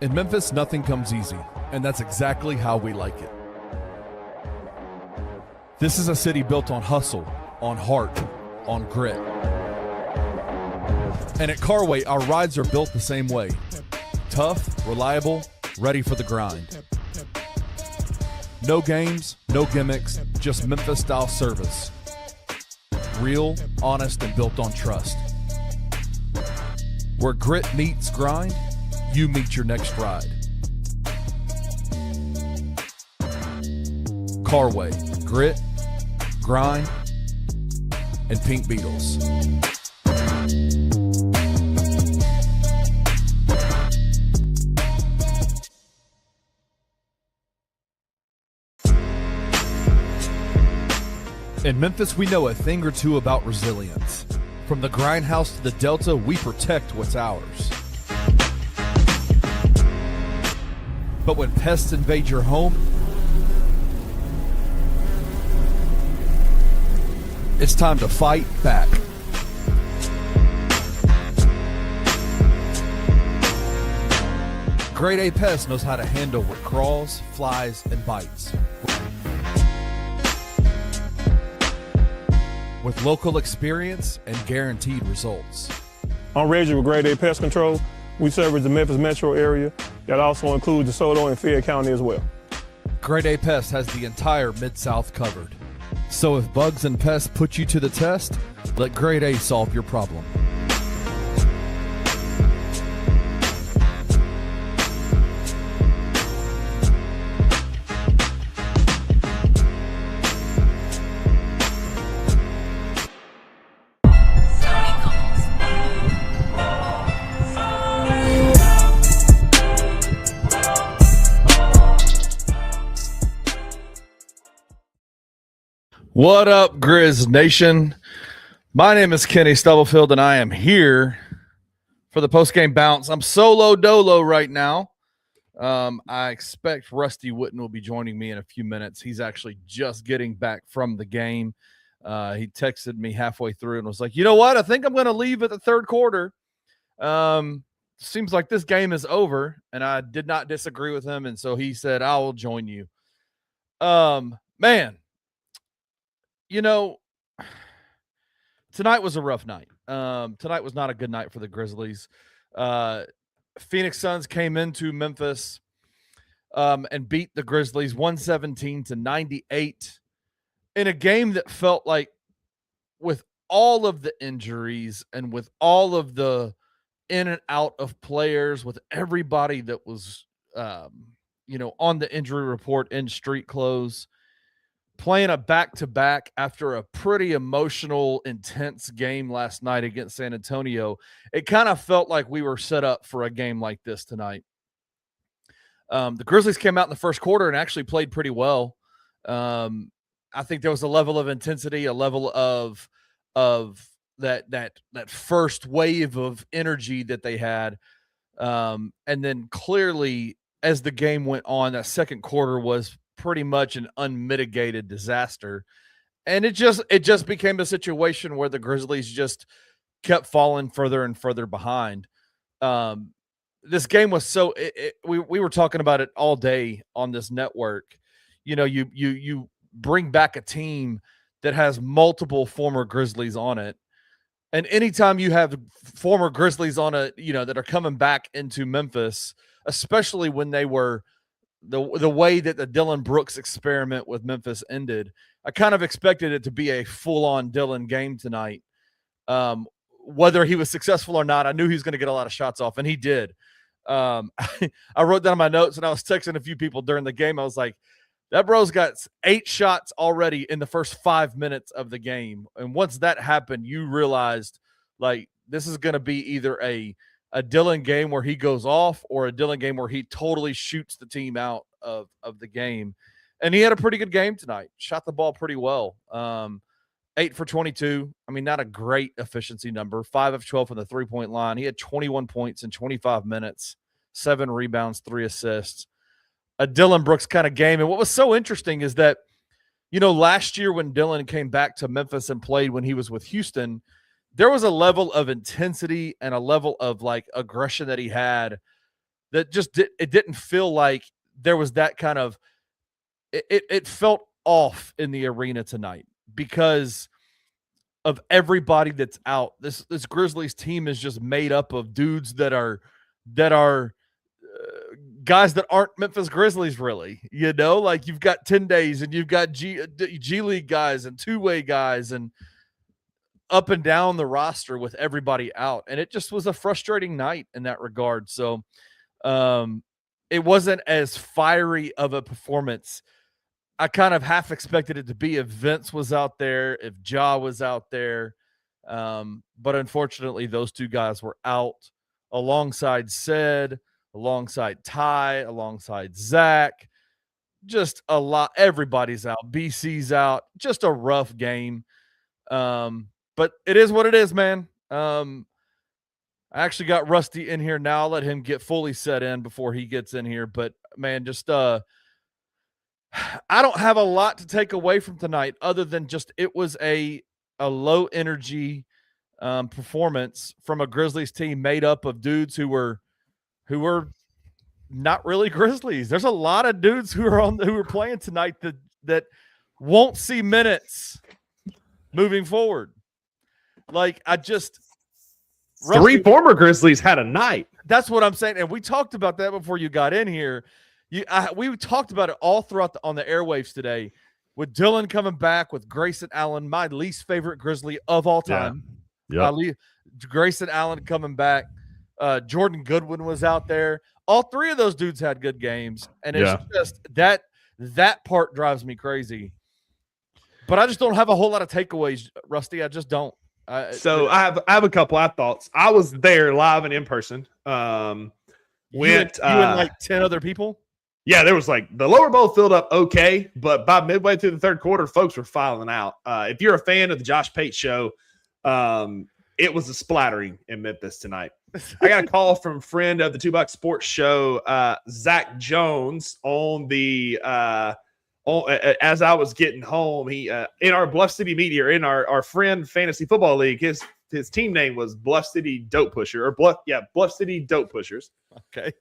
In Memphis, nothing comes easy, and that's exactly how we like it. This is a city built on hustle, on heart, on grit. And at Carway, our rides are built the same way. Tough, reliable, ready for the grind. No games, no gimmicks, just Memphis-style service. Real, honest, and built on trust. Where grit meets grind, you meet your next ride. Carway, grit, grind, and Pink Beetles. In Memphis, we know a thing or two about resilience. From the grindhouse to the Delta, we protect what's ours. But when pests invade your home, it's time to fight back. Grade A Pest knows how to handle what crawls, flies, and bites. With local experience and guaranteed results. I'm Reggie with Grade A Pest Control. We service the Memphis metro area. That also includes DeSoto and Fayette County as well. Grade A Pest has the entire Mid-South covered. So if bugs and pests put you to the test, let Grade A solve your problem. What up, Grizz Nation? My name is Kenny Stubblefield, and I am here for the post-game bounce. I'm solo dolo right now. I expect Rusty Witten will be joining me in a few minutes. He's actually just getting back from the game. He texted me halfway through and was like, you know what? I think I'm going to leave at the third quarter. Seems like this game is over, and I did not disagree with him, and so he said, I will join you. Man. You know, tonight was a rough night. Tonight was not a good night for the Grizzlies. Phoenix Suns came into Memphis and beat the Grizzlies 117-98 in a game that felt like, with all of the injuries and with all of the in and out of players, with everybody that was, on the injury report in street clothes, playing a back-to-back after a pretty emotional, intense game last night against San Antonio, it kind of felt like we were set up for a game like this tonight. The Grizzlies came out in the first quarter and actually played pretty well. I think there was a level of intensity, a level of that first wave of energy that they had. And then clearly, as the game went on, that second quarter was pretty much an unmitigated disaster. And it just became a situation where the Grizzlies just kept falling further and further behind. This game was we were talking about it all day on this network. You know, you bring back a team that has multiple former Grizzlies on it. And anytime you have former Grizzlies on it, that are coming back into Memphis, especially when they were the way that the Dillon Brooks experiment with Memphis ended, I kind of expected it to be a full-on Dillon game tonight. Whether he was successful or not, I knew he was going to get a lot of shots off, and he did. I wrote down my notes, and I was texting a few people during the game. I was like, that bro's got 8 shots already in the first 5 minutes of the game. And once that happened, you realized, like, this is going to be either a Dillon game where he goes off or a Dillon game where he totally shoots the team out of the game. And he had a pretty good game tonight. Shot the ball pretty well. 8 for 22. I mean, not a great efficiency number. 5 of 12 from the three-point line. He had 21 points in 25 minutes, 7 rebounds, 3 assists. A Dillon Brooks kind of game. And what was so interesting is that, last year when Dillon came back to Memphis and played when he was with Houston, there was a level of intensity and a level of, like, aggression that he had that just it didn't feel like there was that kind of it felt off in the arena tonight because of everybody that's out. This Grizzlies team is just made up of dudes that are guys that aren't Memphis Grizzlies, really. Like you've got 10 days and you've got G League guys and two-way guys and up and down the roster with everybody out. And it just was a frustrating night in that regard. So it wasn't as fiery of a performance. I kind of half expected it to be if Vince was out there, if Ja was out there. But unfortunately, those two guys were out alongside Ced, alongside Ty, alongside Zach. Just a lot. Everybody's out. BC's out. Just a rough game. But it is what it is, man. I actually got Rusty in here now. I'll let him get fully set in before he gets in here. But, man, just I don't have a lot to take away from tonight other than just it was a low energy performance from a Grizzlies team made up of dudes who were not really Grizzlies. There's a lot of dudes who are playing tonight that won't see minutes moving forward. Like Three former Grizzlies had a night. That's what I'm saying, and we talked about that before you got in here. We talked about it all throughout on the airwaves today, with Dillon coming back, with Grayson Allen, my least favorite Grizzly of all time. Yeah. Grayson Allen coming back. Jordan Goodwin was out there. All three of those dudes had good games, and it's just that part drives me crazy. But I just don't have a whole lot of takeaways, Rusty. I just don't. I have a couple of thoughts. I was there live and in person. You and like 10 other people? Yeah, there was like the lower bowl filled up okay, but by midway through the third quarter, folks were filing out. If you're a fan of the Josh Pate show, it was a splattering in Memphis tonight. I got a call from a friend of the $2 Sports Show, Zach Jones, on the as I was getting home. He in our Bluff City media, in our friend fantasy football league, his team name was Bluff City Dope Pusher or Bluff City Dope Pushers. Okay.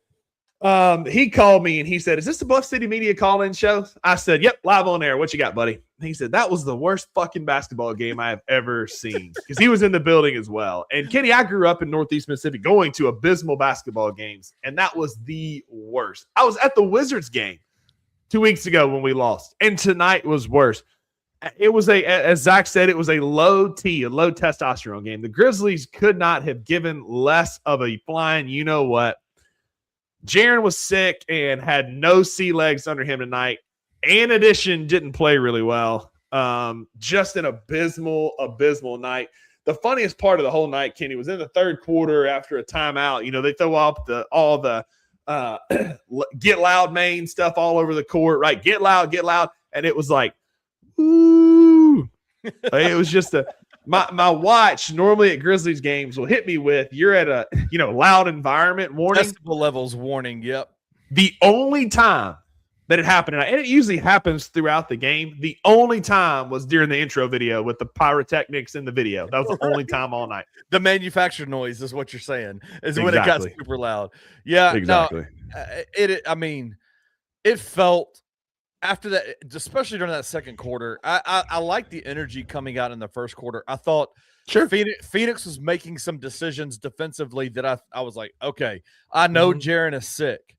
He called me and he said, "Is this the Bluff City Media call-in show?" I said, "Yep, live on air. What you got, buddy?" And he said, "That was the worst fucking basketball game I have ever seen," because he was in the building as well. And Kenny, I grew up in Northeast Mississippi going to abysmal basketball games, and that was the worst. I was at the Wizards game 2 weeks ago when we lost, and tonight was worse. It was as Zach said, it was a low testosterone game. The Grizzlies could not have given less of a flying you-know-what. Jaren was sick and had no sea legs under him tonight. In addition, didn't play really well. Just an abysmal night. The funniest part of the whole night, Kenny, was in the third quarter after a timeout. You know, they throw up all the get loud main stuff all over the court, right? Get loud. And it was like, ooh. It was just my watch normally at Grizzlies games will hit me with, you're at a loud environment warning. Decibel levels warning, yep. The only time that it happened, and it usually happens throughout the game, the only time was during the intro video with the pyrotechnics in the video. That was the only time all night. The manufactured noise is what you're saying, is when it got super loud. Yeah, exactly. No, it felt after that, especially during that second quarter, I liked the energy coming out in the first quarter. I thought Phoenix was making some decisions defensively that I was like, okay, I know Jaren is sick,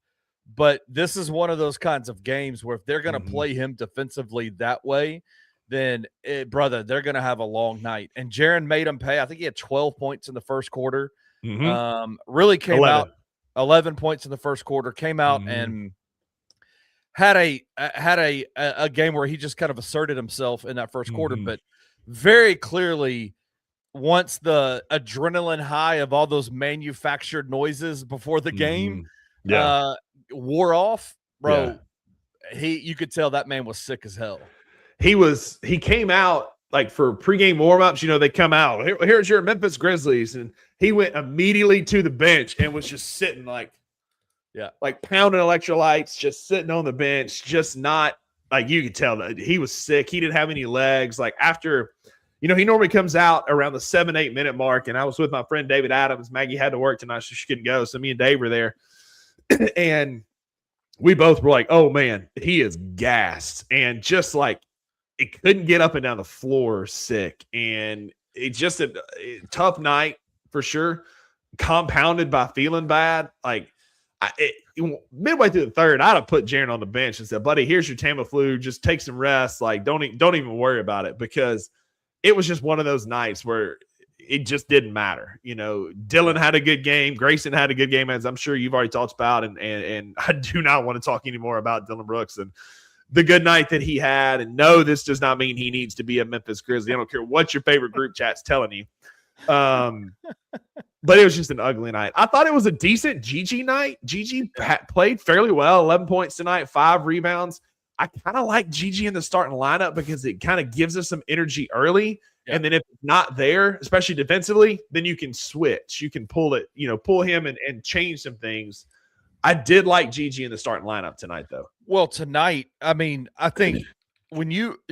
but this is one of those kinds of games where if they're going to play him defensively that way, then, brother, they're going to have a long night. And Jaren made him pay. I think he had 12 points in the first quarter. Really came 11. out 11 points in the first quarter, came out and had a game where he just kind of asserted himself in that first quarter, but very clearly once the adrenaline high of all those manufactured noises before the game wore off, bro, you could tell that man was sick as hell. He came out like for pregame warmups, they come out, here's your Memphis Grizzlies, and he went immediately to the bench and was just sitting like pounding electrolytes, just sitting on the bench, just not like, you could tell that he was sick. He didn't have any legs. Like after, he normally comes out around the 7-8 minute mark. And I was with my friend David Adams. Maggie had to work tonight, so she couldn't go. So me and Dave were there. And we both were like, oh man, he is gassed. And just like, it couldn't get up and down the floor sick. And it's just a tough night for sure, compounded by feeling bad. Like, midway through the third, I'd have put Jaren on the bench and said, buddy, here's your Tamiflu. Just take some rest. Like, don't even worry about it, because it was just one of those nights where it just didn't matter. You know, Dillon had a good game. Grayson had a good game, as I'm sure you've already talked about. And I do not want to talk anymore about Dillon Brooks and the good night that he had. And no, this does not mean he needs to be a Memphis Grizzly. I don't care what your favorite group chat's telling you. But it was just an ugly night. I thought it was a decent Gigi night. Gigi played fairly well, 11 points tonight, 5 rebounds. I kind of like Gigi in the starting lineup because it kind of gives us some energy early. Yeah. And then if it's not there, especially defensively, then you can switch. You can pull him and change some things. I did like Gigi in the starting lineup tonight, though. Well, tonight, I mean, I think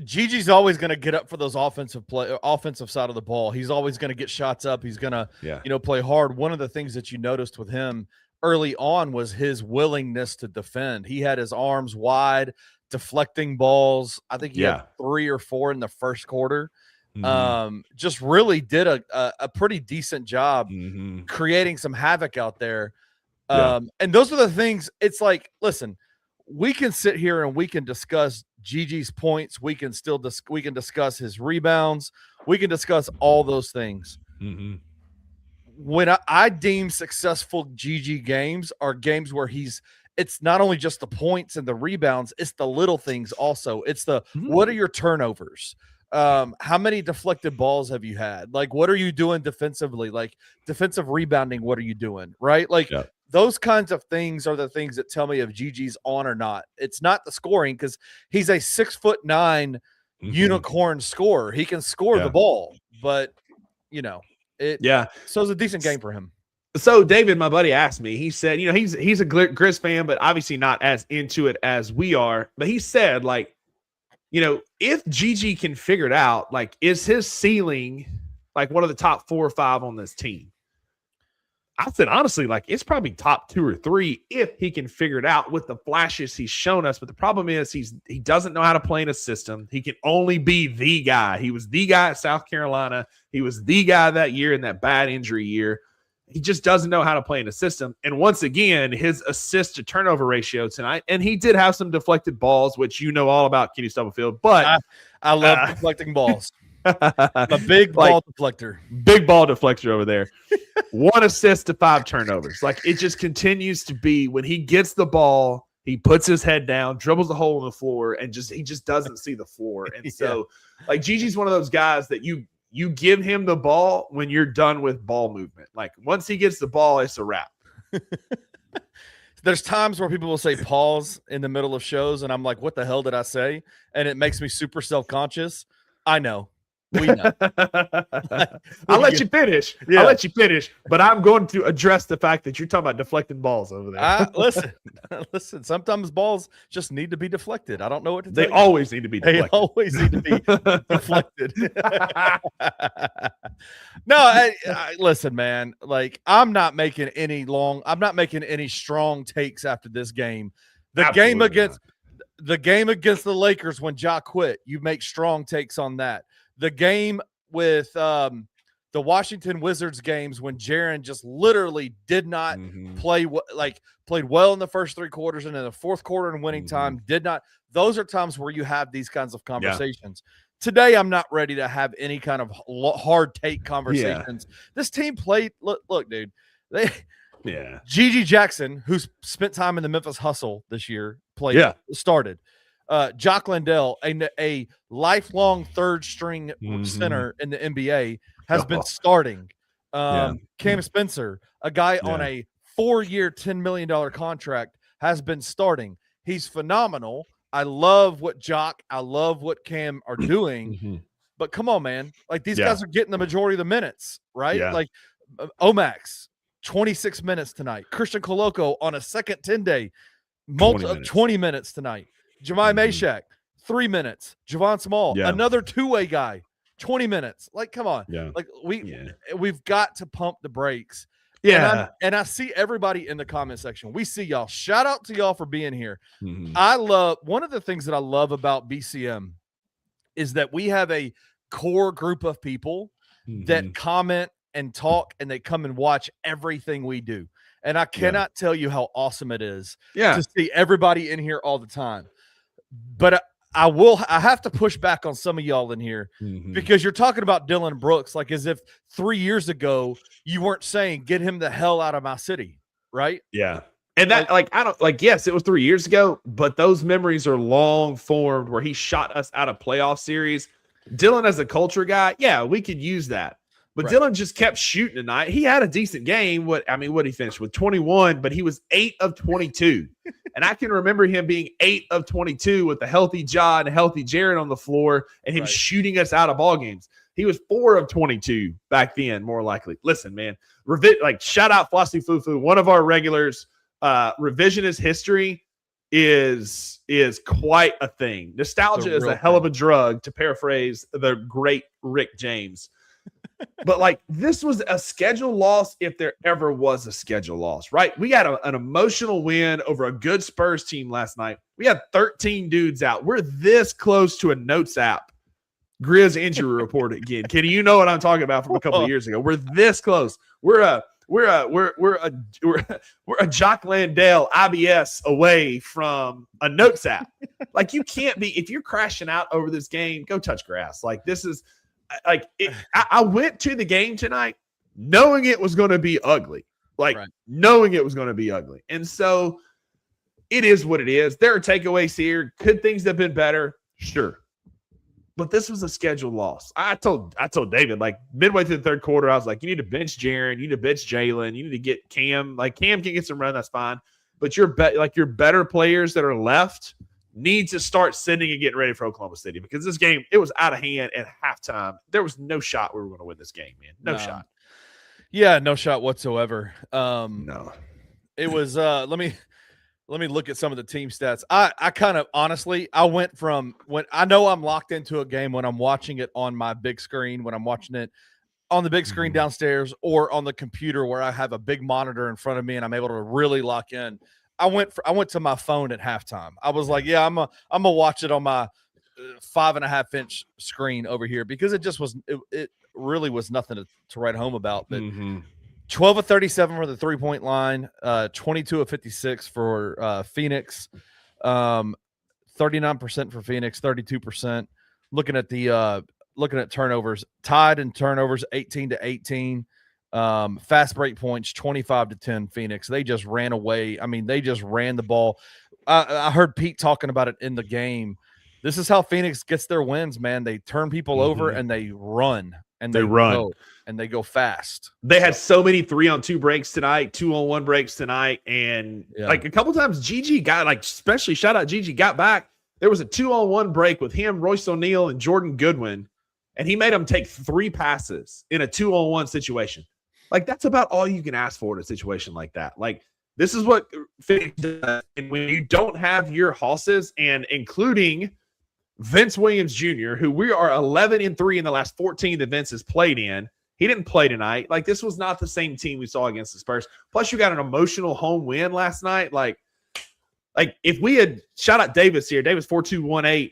Gigi's always going to get up for those offensive side of the ball. He's always going to get shots up. He's going to, play hard. One of the things that you noticed with him early on was his willingness to defend. He had his arms wide, deflecting balls. I think he had 3 or 4 in the first quarter. Mm-hmm. Just really did a pretty decent job creating some havoc out there. And those are the things. It's like, listen, we can sit here and we can discuss Gigi's points. We can discuss his rebounds. We can discuss all those things. Mm-hmm. When I deem successful Gigi games are games where it's not only just the points and the rebounds, it's the little things also. It's what are your turnovers? How many deflected balls have you had? Like, what are you doing defensively? Like, defensive rebounding, what are you doing? Right? Like, those kinds of things are the things that tell me if Gigi's on or not. It's not the scoring, because he's a 6'9" unicorn scorer. He can score the ball, but so it's a decent game for him. So David, my buddy, asked me, he said, he's a Grizz fan, but obviously not as into it as we are. But he said, like, if Gigi can figure it out, like, is his ceiling like one of the top 4 or 5 on this team? I said, honestly, like, it's probably top 2 or 3 if he can figure it out with the flashes he's shown us. But the problem is he doesn't know how to play in a system. He can only be the guy. He was the guy at South Carolina. He was the guy that year in that bad injury year. He just doesn't know how to play in a system. And once again, his assist to turnover ratio tonight, and he did have some deflected balls, which you know all about, Kenny Stubblefield. But I love deflecting balls. I'm a big ball deflector. Big ball deflector over there. 1 assist to 5 turnovers. Like, it just continues to be, when he gets the ball, he puts his head down, dribbles a hole in the floor, and he just doesn't see the floor. And so, like, Gigi's one of those guys that you give him the ball when you're done with ball movement. Like, once he gets the ball, it's a wrap. There's times where people will say pause in the middle of shows, and I'm like, what the hell did I say? And it makes me super self-conscious. I know. We know. I'll let you finish. Yeah. I'll let you finish, but I'm going to address the fact that you're talking about deflecting balls over there. Listen, sometimes balls just need to be deflected. I don't know what to They always need to be deflected. They always need to be deflected. No, listen, man, like, I'm not making any strong takes after this game. The game against the Lakers when Ja quit, you make strong takes on that. The game with the Washington Wizards games when Jaren just literally did not played well in the first 3 quarters, and in the fourth quarter and winning time did not. Those are times where you have these kinds of conversations. Today, I'm not ready to have any kind of hard take conversations. This team played. Look, dude. Gigi Jackson, who's spent time in the Memphis Hustle this year, started. Jock Landale, a lifelong third-string center in the NBA, has been starting. Cam Spencer, a guy on a 4-year, $10 million contract, has been starting. He's phenomenal. I love what Jock, I love what Cam are doing. But come on, man. Like, these guys are getting the majority of the minutes, right? Yeah. Like, Omax, 26 minutes tonight. Christian Coloco on a second 10-day, 20 minutes tonight. Jemai Meshack, 3 minutes. Javon Small, another 2-way guy, 20 minutes. Like, come on. Like, we've got to pump the brakes. And I see everybody in the comment section. We see y'all. Shout out to y'all for being here. Mhm. I love one of the things that I love about BCM is that we have a core group of people that comment and talk, and they come and watch everything we do. And I cannot tell you how awesome it is to see everybody in here all the time. But I have to push back on some of y'all in here because you're talking about Dillon Brooks like as if 3 years ago you weren't saying get him the hell out of my city, right? Yeah. And that, I don't like, yes, it was 3 years ago, but those memories are long formed where he shot us out of playoff series. Dillon, as a culture guy, yeah, we could use that. But Dillon just kept shooting tonight. He had a decent game. What he finished with 21, but he was 8 of 22. And I can remember him being 8 of 22 with a healthy Ja and a healthy Jared on the floor and him shooting us out of ball games. He was 4 of 22 back then, more likely. Listen, man, shout out Flossie Fufu, one of our regulars. Revisionist history is quite a thing. Nostalgia is a hell of a drug, to paraphrase the great Rick James. But this was a schedule loss if there ever was a schedule loss, right? We had an emotional win over a good Spurs team last night. We had 13 dudes out. We're this close to a Notes app Grizz injury report again. Kenny, you know what I'm talking about from a couple of years ago. We're this close. We're a Jock Landale IBS away from a Notes app. You can't be, if you're crashing out over this game, go touch grass. This is I went to the game tonight knowing it was going to be ugly, knowing it was going to be ugly. And so it is what it is. There are takeaways here. Could things have been better? Sure. But this was a scheduled loss. I told David, midway through the third quarter, I was like, you need to bench Jaren, you need to bench Jalen, you need to get Cam. Cam can get some run, that's fine. But your better players that are left need to start sending and getting ready for Oklahoma City, because this game, it was out of hand at halftime. There was no shot we were going to win this game, man. No shot. Yeah, no shot whatsoever. No. It was let me look at some of the team stats. I kind of honestly, I went from when I know I'm locked into a game when I'm watching it on my big screen, when I'm watching it on the big screen downstairs or on the computer where I have a big monitor in front of me and I'm able to really lock in. I went to my phone at halftime. I was like, yeah, I'm gonna watch it on my 5.5-inch screen over here, because it just was it really was nothing to write home about. But 12 of 37 for the 3-point line, 22 of 56 for Phoenix, 39% for Phoenix, 32%. Looking at turnovers, tied in turnovers, 18-18. Fast break points, 25-10 Phoenix. They just ran away. I mean, they just ran the ball. I heard Pete talking about it in the game. This is how Phoenix gets their wins, man. They turn people over and they run. And they run. And they go fast. They had so many 3-on-2 breaks tonight, 2-on-1 breaks tonight. And a couple times Gigi got, especially shout out Gigi, got back. There was a 2-on-1 break with him, Royce O'Neal, and Jordan Goodwin. And he made them take 3 passes in a 2-on-1 situation. That's about all you can ask for in a situation like that. This is what Phoenix does. And when you don't have your hosses, and including Vince Williams Jr., who we are 11-3 in the last 14 that Vince has played in, he didn't play tonight. This was not the same team we saw against the Spurs. Plus, you got an emotional home win last night. If we had, shout out Davis here, Davis 4218.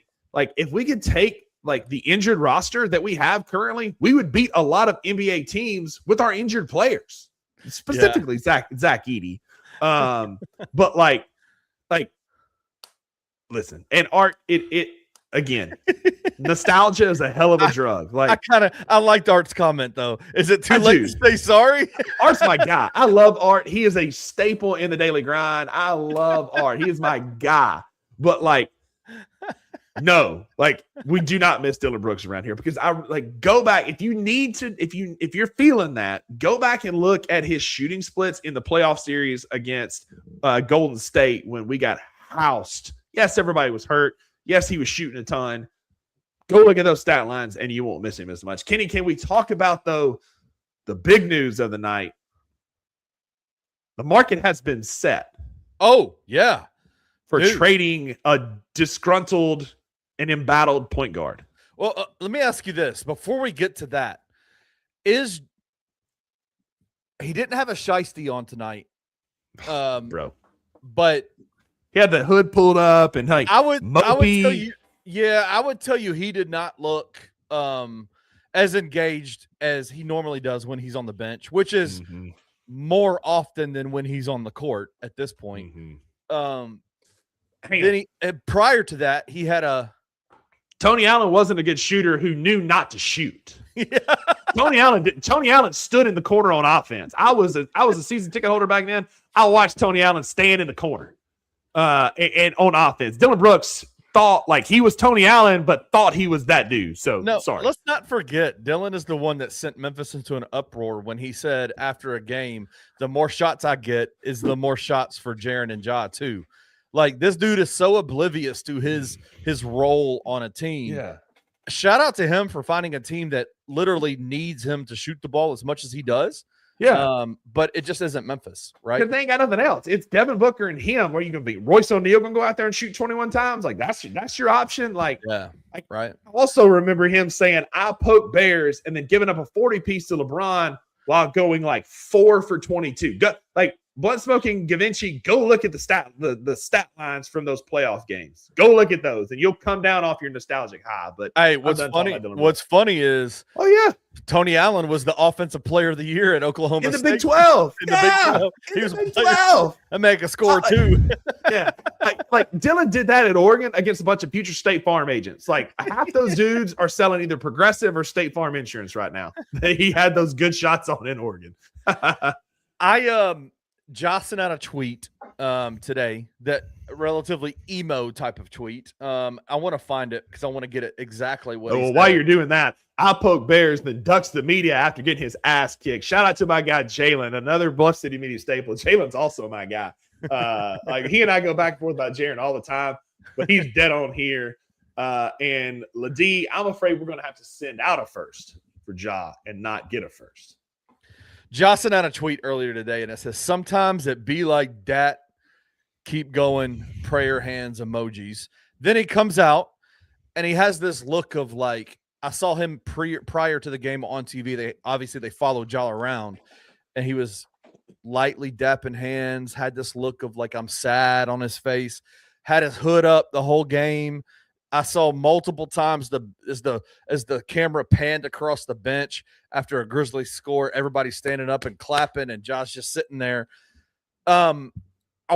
If we could take the injured roster that we have currently, we would beat a lot of NBA teams with our injured players, specifically Zach Edey. But listen, and Art, it again, nostalgia is a hell of a drug. I liked Art's comment though. Is it too late to say sorry? Art's my guy. I love Art. He is a staple in the daily grind. I love Art. He is my guy. But no, we do not miss Dillon Brooks around here, because I go back. If you need to, if you're feeling that, go back and look at his shooting splits in the playoff series against Golden State when we got housed. Yes, everybody was hurt. Yes, he was shooting a ton. Go look at those stat lines and you won't miss him as much. Kenny, can we talk about though the big news of the night? The market has been set. Oh, yeah. For trading a disgruntled and embattled point guard. Well, let me ask you this before we get to that. Is he didn't have a shiesty on tonight. Bro. But He had the hood pulled up and like I would tell mopey. you, I would tell you he did not look as engaged as he normally does when he's on the bench, which is more often than when he's on the court at this point. Then prior to that, he had a Tony Allen wasn't a good shooter who knew not to shoot. Yeah. Tony Allen stood in the corner on offense. I was a season ticket holder back then. I watched Tony Allen stand in the corner and on offense. Dylan Brooks thought like he was Tony Allen, but thought he was that dude. So no, sorry. Let's not forget, Dillon is the one that sent Memphis into an uproar when he said after a game, the more shots I get is the more shots for Jaren and Ja too. Like, this dude is so oblivious to his role on a team. Yeah. Shout out to him for finding a team that literally needs him to shoot the ball as much as he does. Yeah. But it just isn't Memphis, right? Because they ain't got nothing else. It's Devin Booker and him. Where you gonna be? Royce O'Neal gonna go out there and shoot 21 times? Like that's your option. Like, yeah, right. I also remember him saying, "I poke bears," and then giving up a 40 piece to LeBron while going like 4 for 22. Like blood smoking Gavinci. Go look at the stat lines from those playoff games. Go look at those, and you'll come down off your nostalgic high. But hey, what's funny is, oh yeah, Tony Allen was the offensive player of the year at Oklahoma in the State. Big 12. In the Big 12. He was Big 12. I make a score too. Yeah, like Dillon did that at Oregon against a bunch of future State Farm agents. Like half those dudes are selling either Progressive or State Farm insurance right now. He had those good shots on in Oregon. Josh sent out a tweet today, that relatively emo type of tweet. I want to find it because I want to get it exactly what. Well, while you're doing that, I poke bears, then ducks the media after getting his ass kicked. Shout out to my guy Jalen, another Bluff City media staple. Jalen's also my guy. Like he and I go back and forth about Jaren all the time, but he's dead on here. And Ladie, I'm afraid we're going to have to send out a first for Ja and not get a first. Josh sent out a tweet earlier today, and it says, "Sometimes it be like that. Keep going, prayer hands emojis." Then he comes out, and he has this look of like, I saw him prior to the game on TV. They followed Ja around, and he was lightly dapping hands, had this look of like, I'm sad on his face, had his hood up the whole game. I saw multiple times as the camera panned across the bench after a Grizzlies score, everybody standing up and clapping, and Josh just sitting there. Are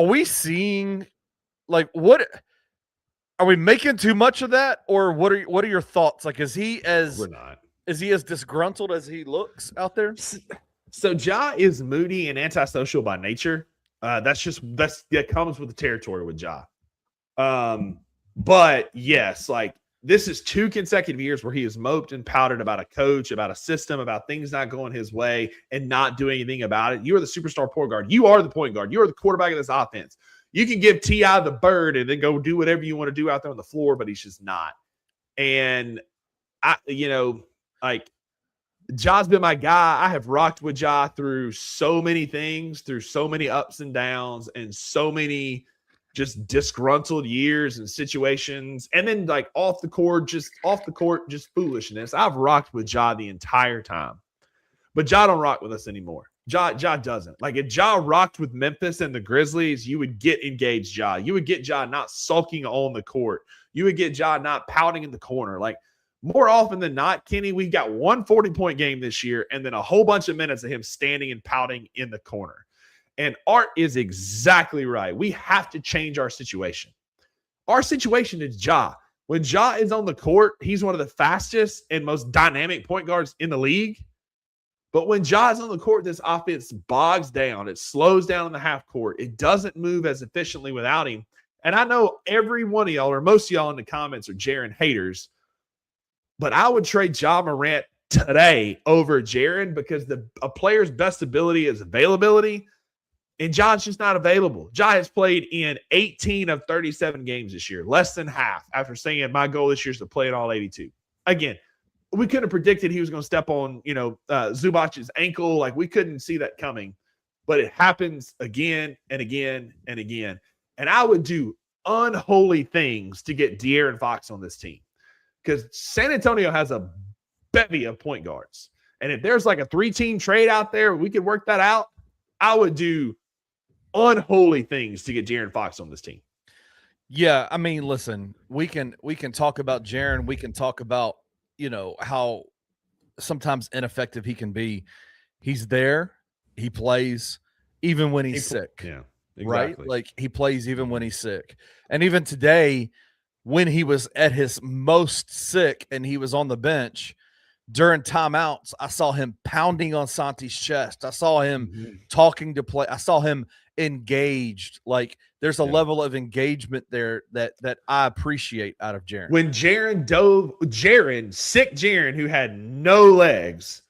we seeing, like, what are we making too much of that, or what are your thoughts? Like, is he as disgruntled as he looks out there? So Ja is moody and antisocial by nature. That comes with the territory with Ja. But yes, like this is 2 consecutive years where he has moped and pouted about a coach, about a system, about things not going his way and not doing anything about it. You are the superstar point guard. You are the point guard. You are the quarterback of this offense. You can give T.I. the bird and then go do whatever you want to do out there on the floor, but he's just not. And Ja's been my guy. I have rocked with Ja through so many things, through so many ups and downs, and so many just disgruntled years and situations. And then like off the court, just foolishness. I've rocked with Ja the entire time. But Ja don't rock with us anymore. Ja doesn't. Like if Ja rocked with Memphis and the Grizzlies, you would get engaged Ja. You would get Ja not sulking on the court. You would get Ja not pouting in the corner. Like more often than not, Kenny, we've got 1 40-point game this year and then a whole bunch of minutes of him standing and pouting in the corner. And Art is exactly right. We have to change our situation. Our situation is Ja. When Ja is on the court, he's one of the fastest and most dynamic point guards in the league. But when Ja is on the court, this offense bogs down. It slows down in the half court. It doesn't move as efficiently without him. And I know every one of y'all or most of y'all in the comments are Jaren haters, but I would trade Ja Morant today over Jaren because a player's best ability is availability. And Ja's just not available. Ja has played in 18 of 37 games this year, less than half, after saying my goal this year is to play in all 82. Again, we couldn't have predicted he was going to step on, Zubac's ankle. Like we couldn't see that coming, but it happens again and again and again. And I would do unholy things to get De'Aaron Fox on this team because San Antonio has a bevy of point guards. And if there's like a 3-team trade out there, we could work that out. I would do unholy things to get Jaren Fox on this team. Yeah, I mean, listen, we can talk about Jaren. We can talk about, how sometimes ineffective he can be. He's there. He plays even when he's sick. Yeah, exactly. Right? Like he plays even when he's sick. And even today, when he was at his most sick and he was on the bench during timeouts, I saw him pounding on Santi's chest. I saw him talking to play. I saw him engaged. Like there's a level of engagement there that I appreciate out of Jaren. When sick Jaren, who had no legs,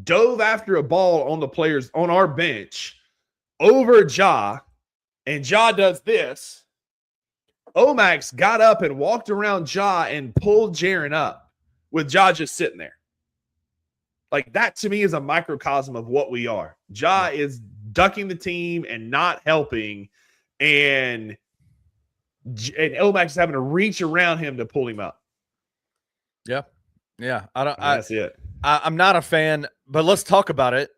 dove after a ball on the players on our bench over Ja, and Ja does this. Omax got up and walked around Ja and pulled Jaren up with Ja just sitting there. Like that to me is a microcosm of what we are. Ja is ducking the team and not helping, and Omax is having to reach around him to pull him up. Yeah. That's it. I'm not a fan, but let's talk about it.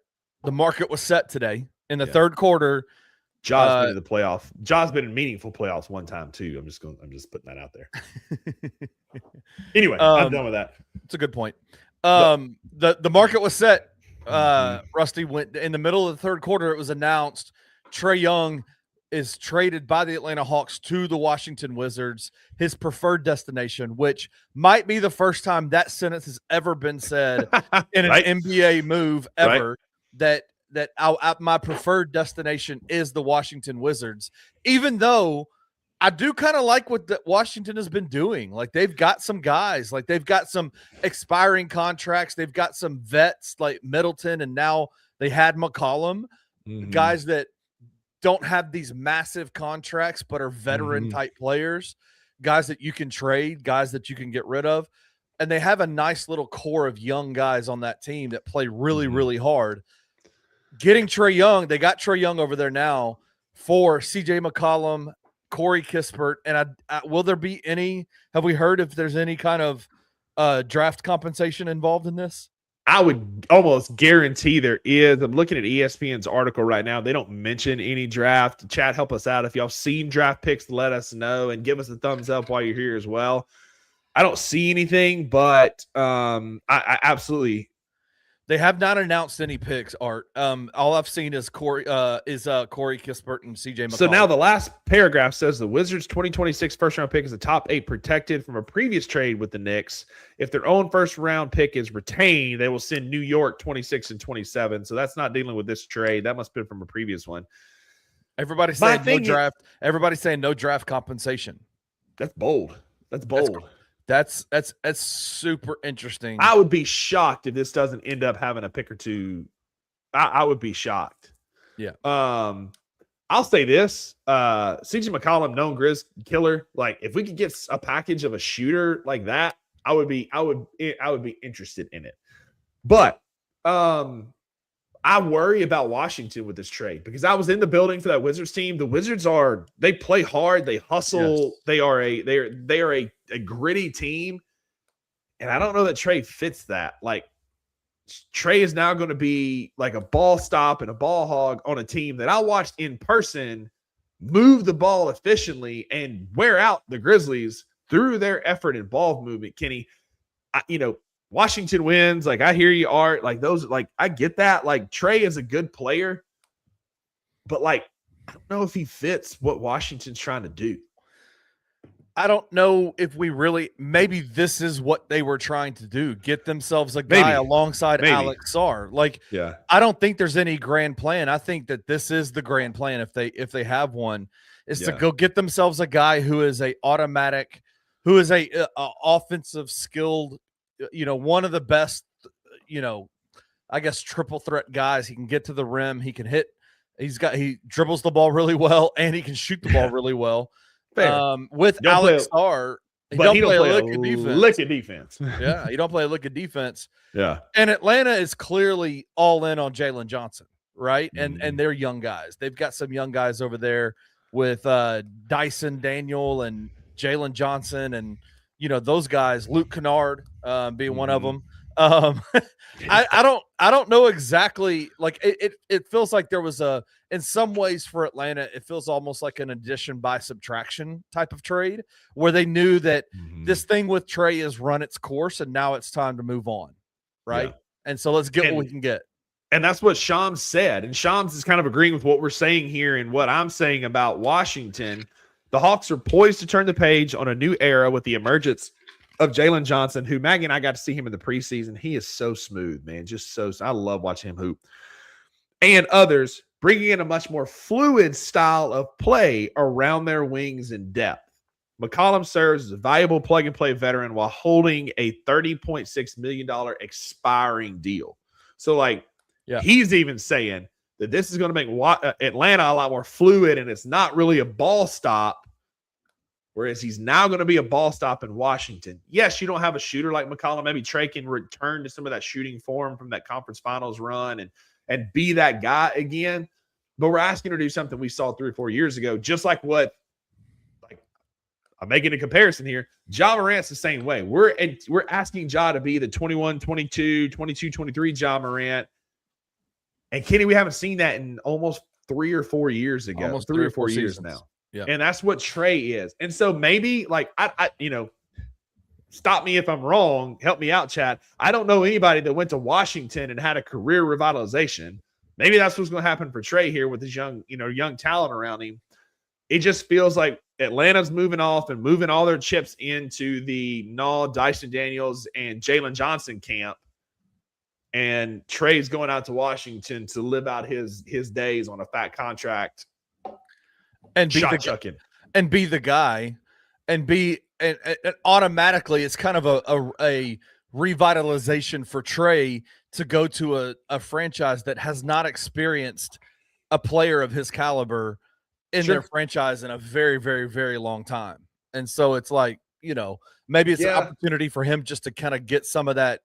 The market was set today in the third quarter. Ja's been in the playoff. Ja's been in meaningful playoffs one time too. I'm just putting that out there. Anyway, I'm done with that. It's a good point. The market was set. Rusty went in the middle of the third quarter. It was announced Trae Young is traded by the Atlanta Hawks to the Washington Wizards, his preferred destination, which might be the first time that sentence has ever been said in an NBA move ever. That my preferred destination is the Washington Wizards, even though I do kind of like what Washington has been doing. Like they've got some guys, like they've got some expiring contracts. They've got some vets like Middleton, and now they had McCollum, guys that don't have these massive contracts, but are veteran type players, guys that you can trade, guys that you can get rid of. And they have a nice little core of young guys on that team that play really, really hard. Getting Trae Young, they got Trae Young over there now for CJ McCollum, Corey Kispert. And will there be any, have we heard if there's any kind of draft compensation involved in this? I would almost guarantee there is. I'm looking at ESPN's article right now. They don't mention any draft. Chat, help us out. If y'all seen draft picks, let us know and give us a thumbs up while you're here as well. I don't see anything, but I absolutely. They have not announced any picks, Art. All I've seen is Corey Kispert and CJ McCollum. So now the last paragraph says the Wizards' 2026 first-round pick is a top 8 protected from a previous trade with the Knicks. If their own first-round pick is retained, they will send New York 26 and 27. So that's not dealing with this trade. That must have been from a previous one. Everybody's saying no draft. Everybody's saying no draft compensation. That's bold. That's bold. That's super interesting. I would be shocked if this doesn't end up having a pick or two. I would be shocked. Yeah. I'll say this. CJ McCollum, known Grizz killer. Like if we could get a package of a shooter like that, I would be interested in it. But I worry about Washington with this trade because I was in the building for that Wizards team. The Wizards they play hard, they hustle, yes. They are a gritty team. And I don't know that Trae fits that. Like Trae is now going to be like a ball stop and a ball hog on a team that I watched in person move the ball efficiently and wear out the Grizzlies through their effort and ball movement. Kenny, Washington wins. Like, I hear you, Art. Like, those, like, I get that. Like, Trae is a good player, but, like, I don't know if he fits what Washington's trying to do. I don't know if we really – maybe this is what they were trying to do, get themselves a guy alongside Alex Sarr. Like, yeah. I don't think there's any grand plan. I think that this is the grand plan if they have one, is to go get themselves a guy who is a automatic – who is a offensive skilled – one of the best, I guess triple threat guys. He can get to the rim. He can hit. He dribbles the ball really well, and he can shoot the ball really well. With Alex Sarr, he don't play a lick of defense. Yeah, he don't play a lick of defense. Yeah. And Atlanta is clearly all in on Jalen Johnson, right? And they're young guys. They've got some young guys over there with Dyson Daniel and Jalen Johnson and those guys, Luke Kennard being one of them. Um, I don't know exactly. Like it feels like there was in some ways for Atlanta, it feels almost like an addition by subtraction type of trade where they knew that this thing with Trey has run its course and now it's time to move on. Right. Yeah. And so let's get what we can get. And that's what Shams said. And Shams is kind of agreeing with what we're saying here and what I'm saying about Washington. The Hawks are poised to turn the page on a new era with the emergence of Jalen Johnson, who Maggie and I got to see him in the preseason. He is so smooth, man. Just so I love watching him hoop. And others bringing in a much more fluid style of play around their wings and depth. McCollum serves as a valuable plug-and-play veteran while holding a $30.6 million expiring deal. So, like, he's even saying that this is going to make Atlanta a lot more fluid, and it's not really a ball stop, whereas he's now going to be a ball stop in Washington. Yes, you don't have a shooter like McCollum. Maybe Trey can return to some of that shooting form from that conference finals run and be that guy again. But we're asking her to do something we saw 3 or 4 years ago, just like what – I'm making a comparison here. Ja Morant's the same way. We're asking Ja to be the 21, 22, 22, 23 Ja Morant. And Kenny, we haven't seen that in almost 3 or 4 years ago. Almost 3 or 4 years now. Yeah. And that's what Trey is. And so maybe like I stop me if I'm wrong. Help me out, chat. I don't know anybody that went to Washington and had a career revitalization. Maybe that's what's going to happen for Trey here with his young talent around him. It just feels like Atlanta's moving off and moving all their chips into the Dyson Daniels and Jalen Johnson camp. And Trey's going out to Washington to live out his days on a fat contract and be the guy and automatically it's kind of a revitalization for Trey to go to a franchise that has not experienced a player of his caliber in their franchise in a very, very, very long time. And so it's like, maybe it's an opportunity for him just to kind of get some of that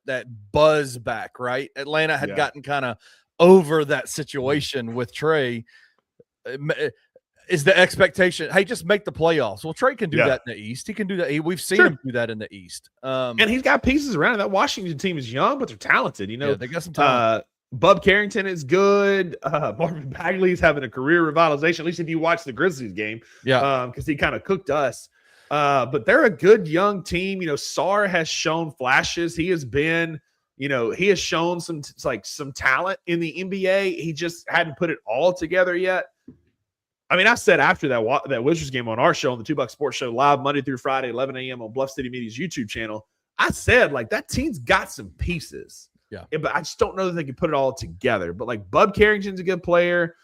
buzz back, right? Atlanta had gotten kind of over that situation with Trey. Is the expectation, hey, just make the playoffs? Well, Trey can do that in the East. He can do that. We've seen him do that in the East. And he's got pieces around him. That Washington team is young, but they're talented. They got some talent. Bub Carrington is good. Marvin Bagley's having a career revitalization, at least if you watch the Grizzlies game. Because he kind of cooked us. But they're a good young team. Sarr has shown flashes. He has been, he has shown some talent in the NBA. He just hadn't put it all together yet. I mean, I said after that Wizards game on our show, on the 2 Buck Sports Show, live Monday through Friday, 11 a.m. on Bluff City Media's YouTube channel, I said, like, that team's got some pieces. Yeah, but I just don't know that they can put it all together. But like Bub Carrington's a good player.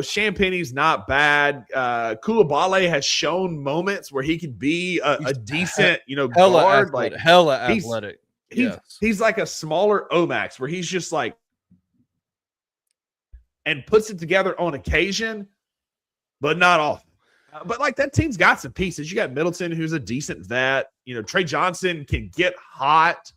Champagne's not bad. Koulibaly has shown moments where he can be a decent, guard. Athletic, hella athletic. He's like a smaller Omax where he's just like and puts it together on occasion, but not often. But like that team's got some pieces. You got Middleton, who's a decent vet. Trey Johnson can get hot.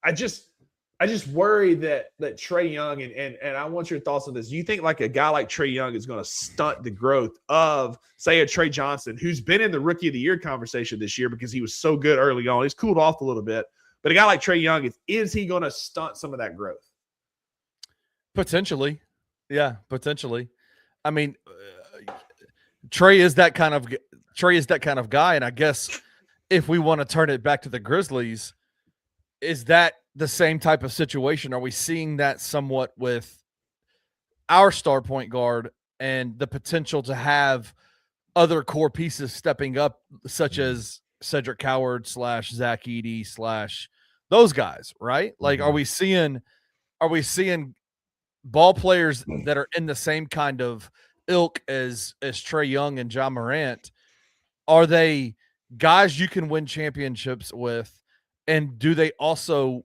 I just worry that Trey Young and I want your thoughts on this. Do you think like a guy like Trey Young is going to stunt the growth of, say, a Trey Johnson, who's been in the Rookie of the Year conversation this year because he was so good early on? He's cooled off a little bit, but a guy like Trey Young, is he going to stunt some of that growth? Potentially, yeah, potentially. I mean, Trey is that kind of guy, and I guess if we want to turn it back to the Grizzlies. Is that the same type of situation? Are we seeing that somewhat with our star point guard and the potential to have other core pieces stepping up, such as Cedric Coward / Zach Edey / those guys, right? Like, are we seeing ball players that are in the same kind of ilk as Trey Young and Ja Morant? Are they guys you can win championships with? And do they also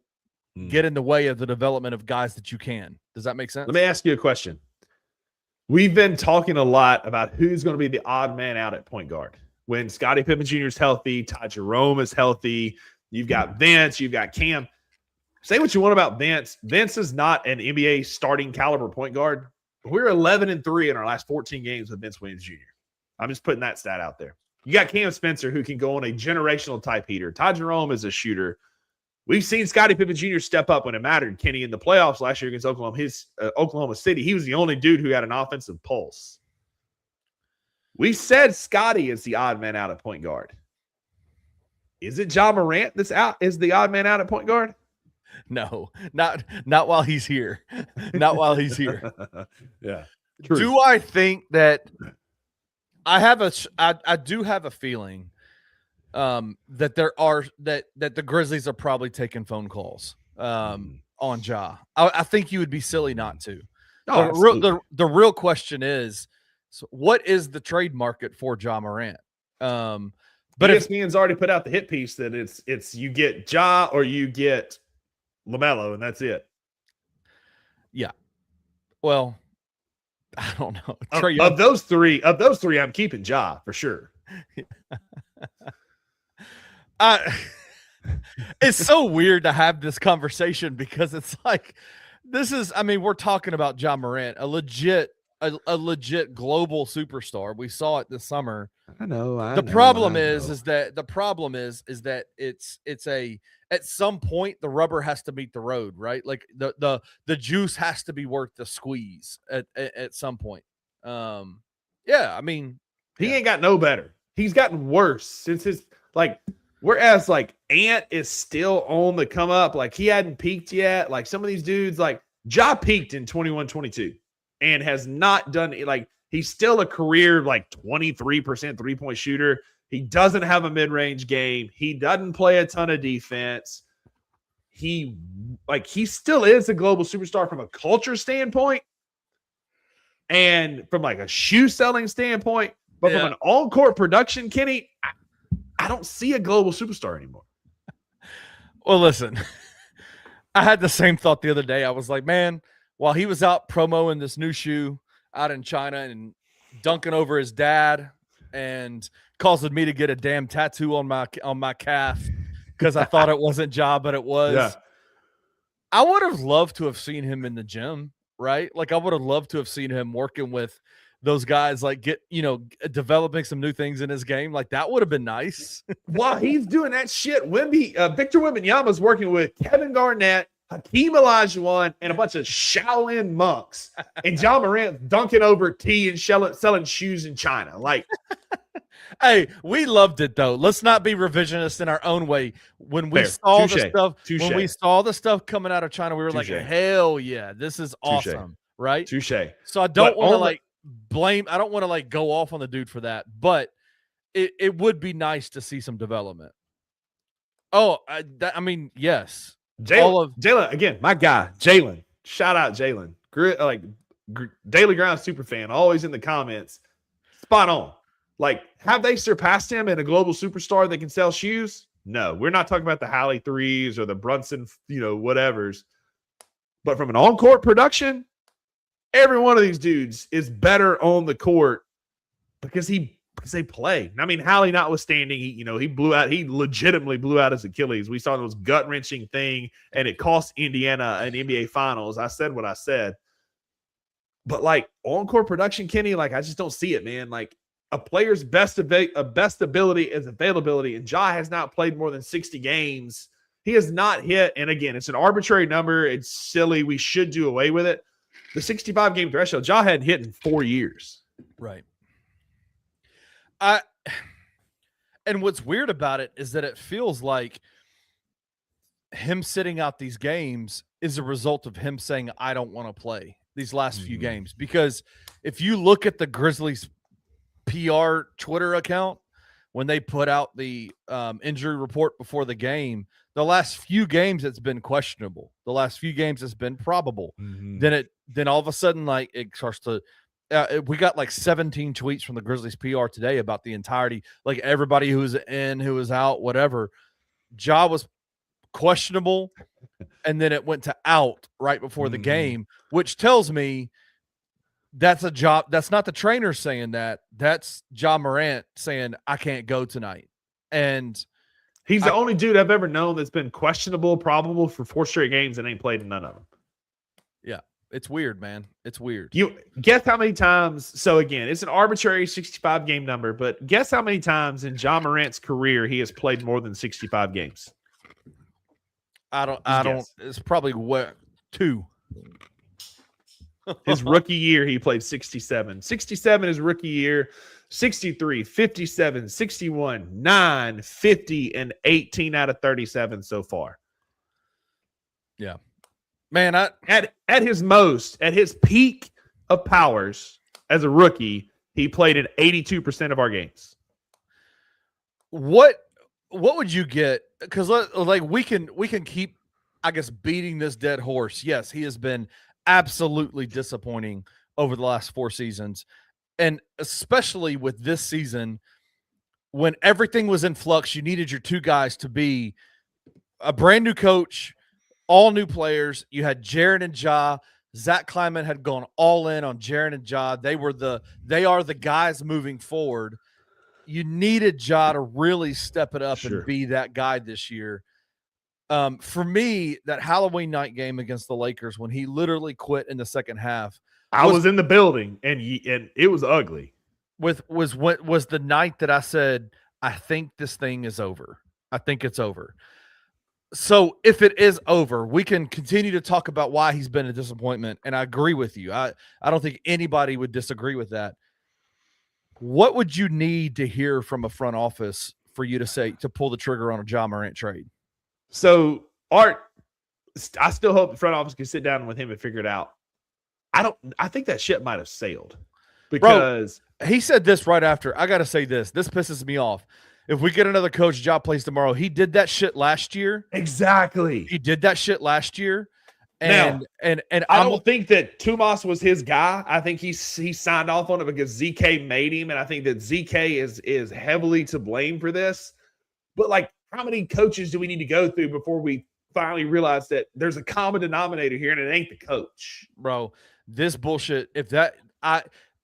get in the way of the development of guys that you can? Does that make sense? Let me ask you a question. We've been talking a lot about who's going to be the odd man out at point guard. When Scottie Pippen Jr. is healthy, Ty Jerome is healthy, you've got Vince, you've got Cam. Say what you want about Vince. Vince is not an NBA starting caliber point guard. We're 11-3 in our last 14 games with Vince Williams Jr. I'm just putting that stat out there. You got Cam Spencer, who can go on a generational type heater. Ty Jerome is a shooter. We've seen Scottie Pippen Jr. step up when it mattered. Kenny in the playoffs last year against Oklahoma City, he was the only dude who had an offensive pulse. We said Scottie is the odd man out at point guard. Is it Ja Morant that's out? Is the odd man out at point guard? No, not while he's here. Not while he's here. Yeah. Truth. Do I think that I do have a feeling that the Grizzlies are probably taking phone calls on Ja. I think you would be silly not to. Oh, the real question is, so what is the trade market for Ja Morant? But ESPN's already put out the hit piece that it's you get Ja or you get LaMelo, and that's it. Yeah. Well, I don't know. Of those three, I'm keeping Ja for sure. It's so weird to have this conversation because it's like we're talking about Ja Morant, a legit global superstar. We saw it this summer. The problem is that it's at some point the rubber has to meet the road, right? Like the juice has to be worth the squeeze at some point. He ain't got no better. He's gotten worse since whereas Ant is still on the come up, like he hadn't peaked yet. Like some of these dudes, like Ja peaked in 21-22 and has not done he's still a career 23% 3-point shooter. He doesn't have a mid-range game. He doesn't play a ton of defense. He still is a global superstar from a culture standpoint and from a shoe selling standpoint, but from an on-court production, Kenny, I don't see a global superstar anymore. Well, listen, I had the same thought the other day. I was like, man, while he was out promoting this new shoe out in China and dunking over his dad and causing me to get a damn tattoo on my calf because I thought it wasn't Ja, but it was. Yeah. I would have loved to have seen him in the gym, right? I would have loved to have seen him working with those guys, developing some new things in his game. That would have been nice. While he's doing that shit, Victor Wembanyama's working with Kevin Garnett, Hakeem Olajuwon, and a bunch of Shaolin monks. And Ja Morant dunking over tea and selling shoes in China. Hey, we loved it though. Let's not be revisionist in our own way. When we saw the stuff coming out of China, we were like, hell yeah, this is awesome. Right? Touche. So I don't want to blame. I don't want to go off on the dude for that, but it would be nice to see some development. Yes. Jalen, again, my guy, Jalen. Shout out Jalen. Daily Grind super fan, always in the comments. Spot on. Have they surpassed him in a global superstar that can sell shoes? No, we're not talking about the Halle threes or the Brunson, whatevers. But from an on-court production, every one of these dudes is better on the court because they play. Halle notwithstanding, he legitimately blew out his Achilles. We saw those gut-wrenching thing, and it cost Indiana an NBA Finals. I said what I said. But on-court production, Kenny, I just don't see it, man. A player's best ability is availability, and Ja has not played more than 60 games. He has not hit, and again, it's an arbitrary number. It's silly. We should do away with it. The 65-game threshold, Ja hadn't hit in 4 years. Right. And what's weird about it is that it feels like him sitting out these games is a result of him saying, I don't want to play these last few games. Because if you look at the Grizzlies PR Twitter account, when they put out the injury report before the game, the last few games it's been questionable. The last few games it's been probable. Then all of a sudden, it starts to we got 17 tweets from the Grizzlies PR today about the entirety, everybody who was in, who was out, whatever. Ja was questionable, and then it went to out right before the game, which tells me that's a job. That's not the trainer saying that. That's Ja Morant saying, I can't go tonight. And he's the only dude I've ever known that's been questionable, probable for 4 straight games and ain't played in none of them. Yeah. It's weird, man. It's weird. You guess how many times? So again, it's an arbitrary 65-game number, but guess how many times in Ja Morant's career he has played more than 65 games? I don't. It's probably what 2. His rookie year, he played 67. 67 his rookie year, 63, 57, 61, 9, 50, and 18 out of 37 so far. Yeah. Man, at his most, at his peak of powers as a rookie, he played in 82% of our games. What would you get? Because like we can keep, I guess, beating this dead horse. Yes, he has been absolutely disappointing over the last 4 seasons, and especially with this season when everything was in flux. You needed your 2 guys to be a brand new coach, all new players. You had Jaren and Ja. Zach Kleiman had gone all in on Jaren and Ja. They are the guys moving forward. You needed Ja to really step it up and be that guy this year. For me, that Halloween night game against the Lakers, when he literally quit in the second half, I was in the building and it was ugly. Was the night that I said, I think this thing is over. I think it's over. So if it is over, we can continue to talk about why he's been a disappointment. And I agree with you. I don't think anybody would disagree with that. What would you need to hear from a front office for you to pull the trigger on a Ja Morant trade? So, Art, I still hope the front office can sit down with him and figure it out. I think that ship might have sailed because he said this right after. I got to say this. This pisses me off. If we get another coach, Ja plays tomorrow. He did that shit last year. Exactly. He did that shit last year. And I don't think that Tomas was his guy. I think he signed off on it because ZK made him, and I think that ZK is heavily to blame for this. But like, how many coaches do we need to go through before we finally realize that there's a common denominator here, and it ain't the coach, bro? This bullshit.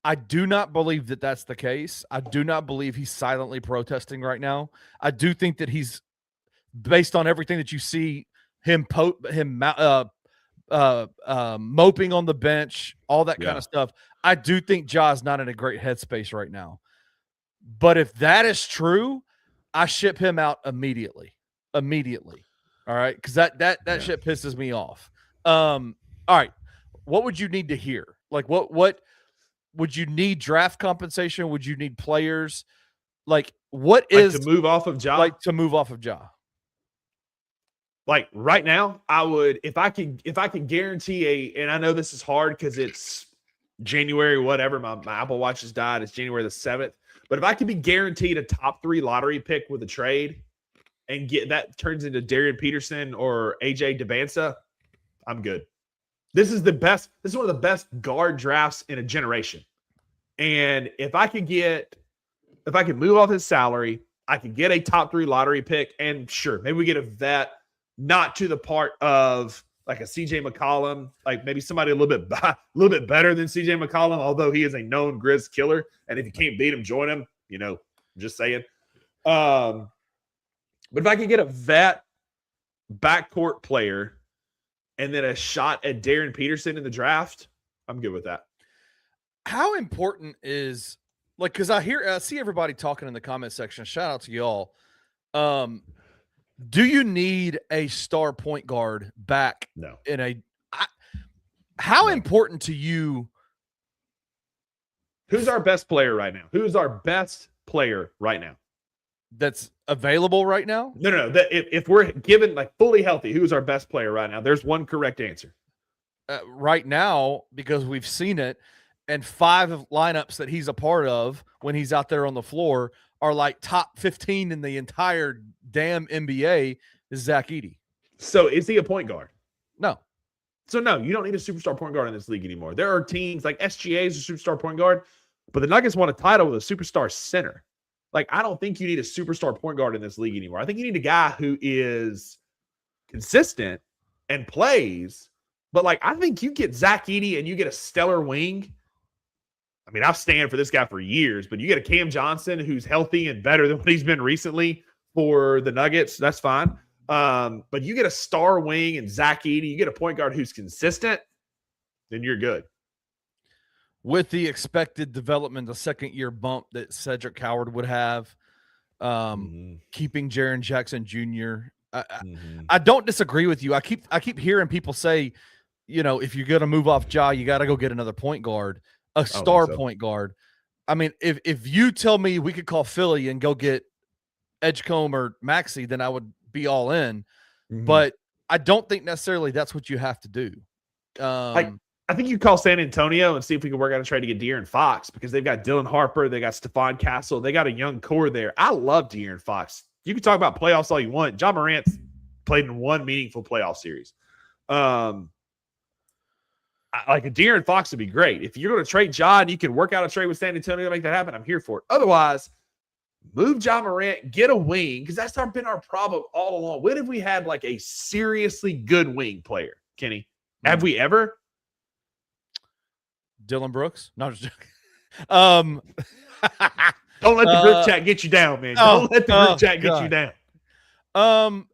I do not believe that that's the case. I do not believe he's silently protesting right now. I do think that he's, based on everything that you see, him moping on the bench, all that kind of stuff. I do think Ja's not in a great headspace right now. But if that is true, I ship him out immediately. All right, because that shit pisses me off. All right, what would you need to hear? Like, what would you need? Draft compensation? Would you need players? Like, what is to move off of Ja? Like, to move off of Ja. Like right now, I would, if I could guarantee and I know this is hard because it's January, whatever. My Apple Watch has died. It's January the 7th. But if I could be guaranteed a top 3 lottery pick with a trade and get that turns into Darian Peterson or AJ Debinsa, I'm good. This is one of the best guard drafts in a generation. And if I could move off his salary, I could get a top 3 lottery pick, and sure, maybe we get a vet, not to the part of like a CJ McCollum, like maybe somebody a little bit better than CJ McCollum, although he is a known Grizz killer. And if you can't beat him, join him, just saying. But if I could get a vet backcourt player and then a shot at Darren Peterson in the draft, I'm good with that. How important is, like, because I see everybody talking in the comment section. Shout out to y'all. Do you need a star point guard back? No. How important to you? Who's our best player right now? Who's our best player right now? That's available right now? No. If we're given like fully healthy, who's our best player right now? There's one correct answer. Right now, because we've seen it, and 5 of lineups that he's a part of when he's out there on the floor are like top 15 in the entire damn NBA, is Zach Edey. So is he a point guard? No. So no, you don't need a superstar point guard in this league anymore. There are teams like SGA is a superstar point guard, but the Nuggets won a title with a superstar center. Like, I don't think you need a superstar point guard in this league anymore. I think you need a guy who is consistent and plays, but like, I think you get Zach Edey and you get a stellar wing. I mean, I've stand for this guy for years, but you get a Cam Johnson who's healthy and better than what he's been recently for the Nuggets. That's fine. But you get a star wing and Zach Edey, you get a point guard who's consistent, then you're good. With the expected development, the second-year bump that Cedric Howard would have, keeping Jaren Jackson Jr., I don't disagree with you. I keep hearing people say, if you're going to move off Ja, you got to go get another point guard, a star point guard. I mean, if you tell me we could call Philly and go get Edgecombe or Maxey, then I would be all in. But I don't think necessarily that's what you have to do. I think you call San Antonio and see if we can work out a trade to get De'Aaron Fox, because they've got Dylan Harper, they got Stephon Castle, they got a young core there. I love De'Aaron Fox. You can talk about playoffs all you want. John Morant's played in one meaningful playoff series. Like a De'Aaron Fox would be great. If you're going to trade Ja and you can work out a trade with San Antonio to make that happen, I'm here for it. Otherwise, move John Morant, get a wing, because that's been our problem all along. When have we had like a seriously good wing player, Kenny? Have we ever? Dylan Brooks? No, I'm just joking. Don't let the group chat get you down, man. Don't let the group chat get you down.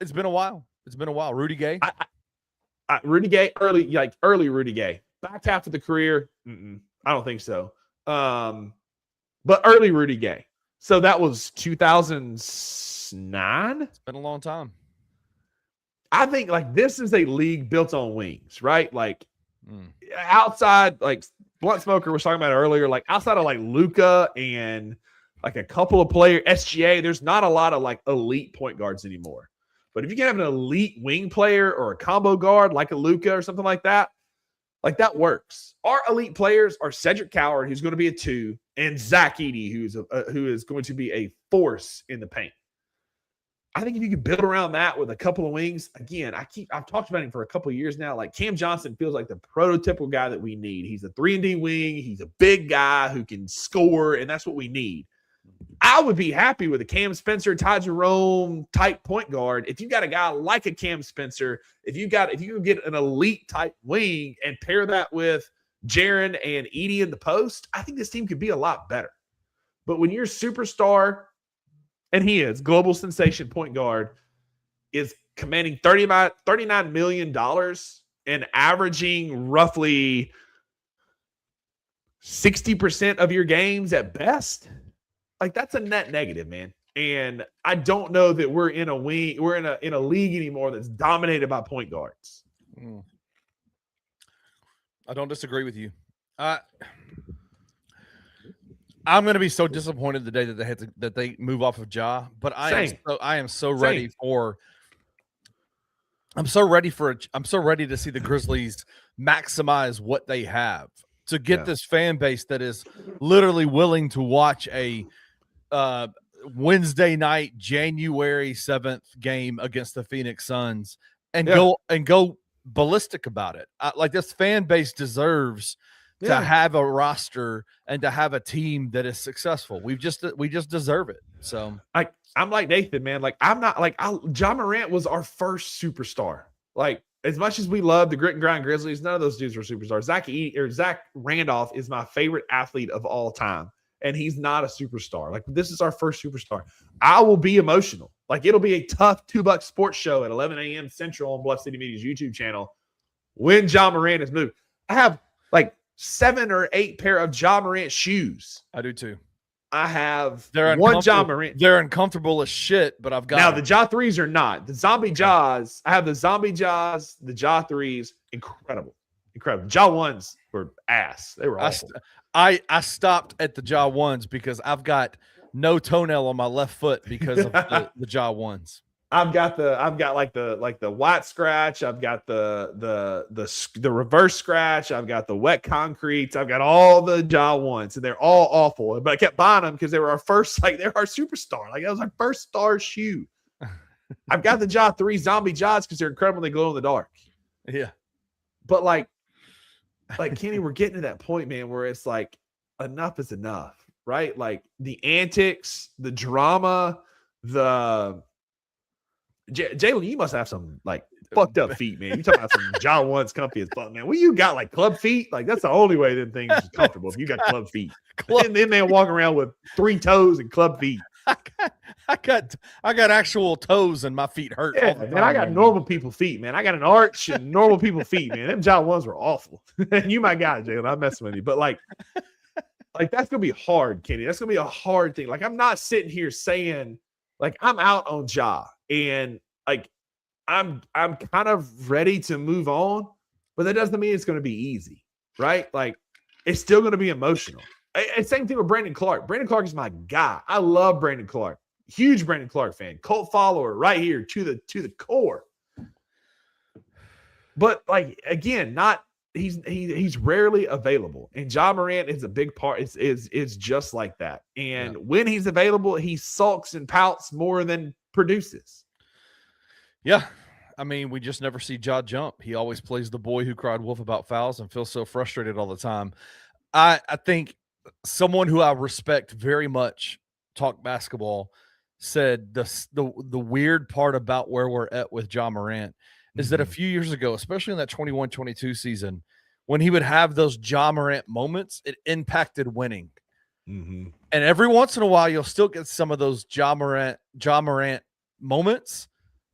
It's been a while. Rudy Gay. Rudy Gay, early Rudy Gay. Back half of the career, I don't think so. But early Rudy Gay. So that was 2009. It's been a long time. I think like this is a league built on wings, right? Like outside, like Blunt Smoker was talking about earlier, like outside of like Luka and like a couple of players, SGA, there's not a lot of like elite point guards anymore. But if you can have an elite wing player or a combo guard like a Luka or something like that works. Our elite players are Cedric Coward, who's going to be a 2, and Zach Edey, who is going to be a force in the paint. I think if you could build around that with a couple of wings, again, I've talked about him for a couple of years now. Like Cam Johnson feels like the prototypical guy that we need. He's a 3-and-D wing. He's a big guy who can score, and that's what we need. I would be happy with a Cam Spencer, Ty Jerome type point guard. If you got a guy like a Cam Spencer, if you can get an elite type wing and pair that with Jaren and Edey in the post, I think this team could be a lot better. But when your superstar, and he is global sensation point guard, is commanding $39 million and averaging roughly 60% of your games at best, like that's a net negative, man. And I don't know that we're in a league anymore that's dominated by point guards. I don't disagree with you. I'm going to be so disappointed the day that they move off of Ja, but I'm so ready for to see the Grizzlies maximize what they have to get this fan base that is literally willing to watch a Wednesday night, January 7th game against the Phoenix Suns and go ballistic about it. Like this fan base deserves to have a roster and to have a team that is successful. We just deserve it. So I'm like Nathan, man. Like I'm not like John Morant was our first superstar. Like as much as we love the grit and grind Grizzlies, none of those dudes were superstars. Zach Randolph is my favorite athlete of all time, and he's not a superstar. Like this is our first superstar. I will be emotional. Like it'll be a tough $2 sports show at 11 a.m. Central on Bluff City Media's YouTube channel when John Morant is moved. I have like 7 or 8 pair of Ja Morant shoes. I do too. I have one Ja Morant. They're uncomfortable as shit, but I've got now the Ja 3s are not. The Zombie Jaws. I have the Zombie Jaws, the Ja 3s. Incredible. Ja 1s were ass. They were awful. I stopped at the Ja 1s because I've got no toenail on my left foot because of the Ja 1s. I've got the white scratch. I've got the reverse scratch. I've got the wet concretes. I've got all the Ja 1s, and they're all awful. But I kept buying them because they were our first, like they're our superstar. Like that was our first star shoe. I've got the Ja 3 Zombie Jaws because they're incredible. They glow in the dark. Yeah. But like Kenny, we're getting to that point, man, where it's like enough is enough, right? Like the antics, the drama, Jalen, you must have some like fucked up feet, man. You talking about some Ja 1's comfy as fuck, man. Well, you got like club feet. Like that's the only way them things is comfortable if you got club feet. And then they walk around with 3 toes and club feet. I got actual toes and my feet hurt. Yeah, man, I got normal people feet, man. I got an arch and normal people feet, man. Them Ja 1's were awful. And you my guy, Jalen. I'm messing with you, but like that's gonna be hard, Kenny. That's gonna be a hard thing. Like I'm not sitting here saying like I'm out on Ja. And like I'm kind of ready to move on, but that doesn't mean it's going to be easy, right? Like it's still going to be emotional. And same thing with Brandon Clark. Brandon Clark is my guy. I love Brandon Clark. Huge Brandon Clark fan, cult follower right here to the core. But like again, he's rarely available, and Ja Morant is a big part. Is just like that. And when he's available, he sulks and pouts more than produces. Yeah. I mean, we just never see Ja jump. He always plays the boy who cried wolf about fouls and feels so frustrated all the time. I think someone who I respect very much, talk basketball, said the weird part about where we're at with Ja Morant is that a few years ago, especially in that 21-22 season, when he would have those Ja Morant moments, it impacted winning. And every once in a while, you'll still get some of those Ja Morant moments,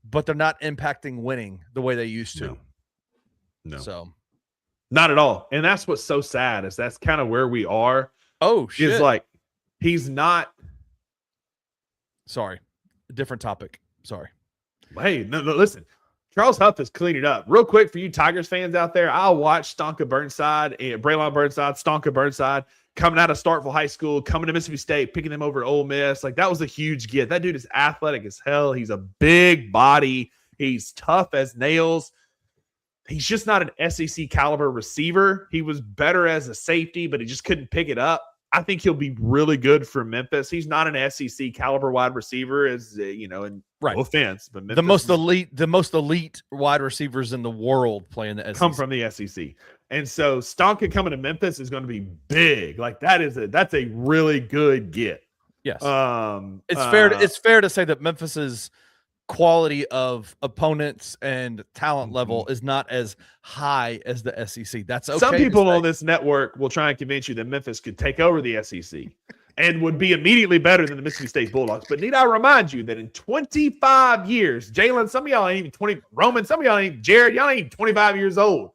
but they're not impacting winning the way they used to. No. So not at all. And that's what's so sad is that's kind of where we are. Oh, shit. Is like he's not. Sorry. Different topic. Sorry. Hey, no, listen. Charles Huff is cleaning up. Real quick for you Tigers fans out there, I watched Stonka Burnside and Braylon Burnside, Stonka Burnside coming out of Starkville High School, coming to Mississippi State, picking them over at Ole Miss. Like that was a huge get. That dude is athletic as hell. He's a big body. He's tough as nails. He's just not an SEC caliber receiver. He was better as a safety, but he just couldn't pick it up. I think he'll be really good for Memphis. He's not an SEC caliber wide receiver, as and right. No offense, but Memphis the most elite wide receivers in the world play in the SEC. Come from the SEC, and so Stonka coming to Memphis is going to be big. Like that's a really good get. Yes, it's fair to say that Memphis's quality of opponents and talent level is not as high as the SEC. That's okay. Some people on this network will try and convince you that Memphis could take over the SEC and would be immediately better than the Mississippi State Bulldogs. But need I remind you that in 25 years, Jalen, some of y'all ain't even 20, Roman, some of y'all ain't, Jared, y'all ain't even 25 years old.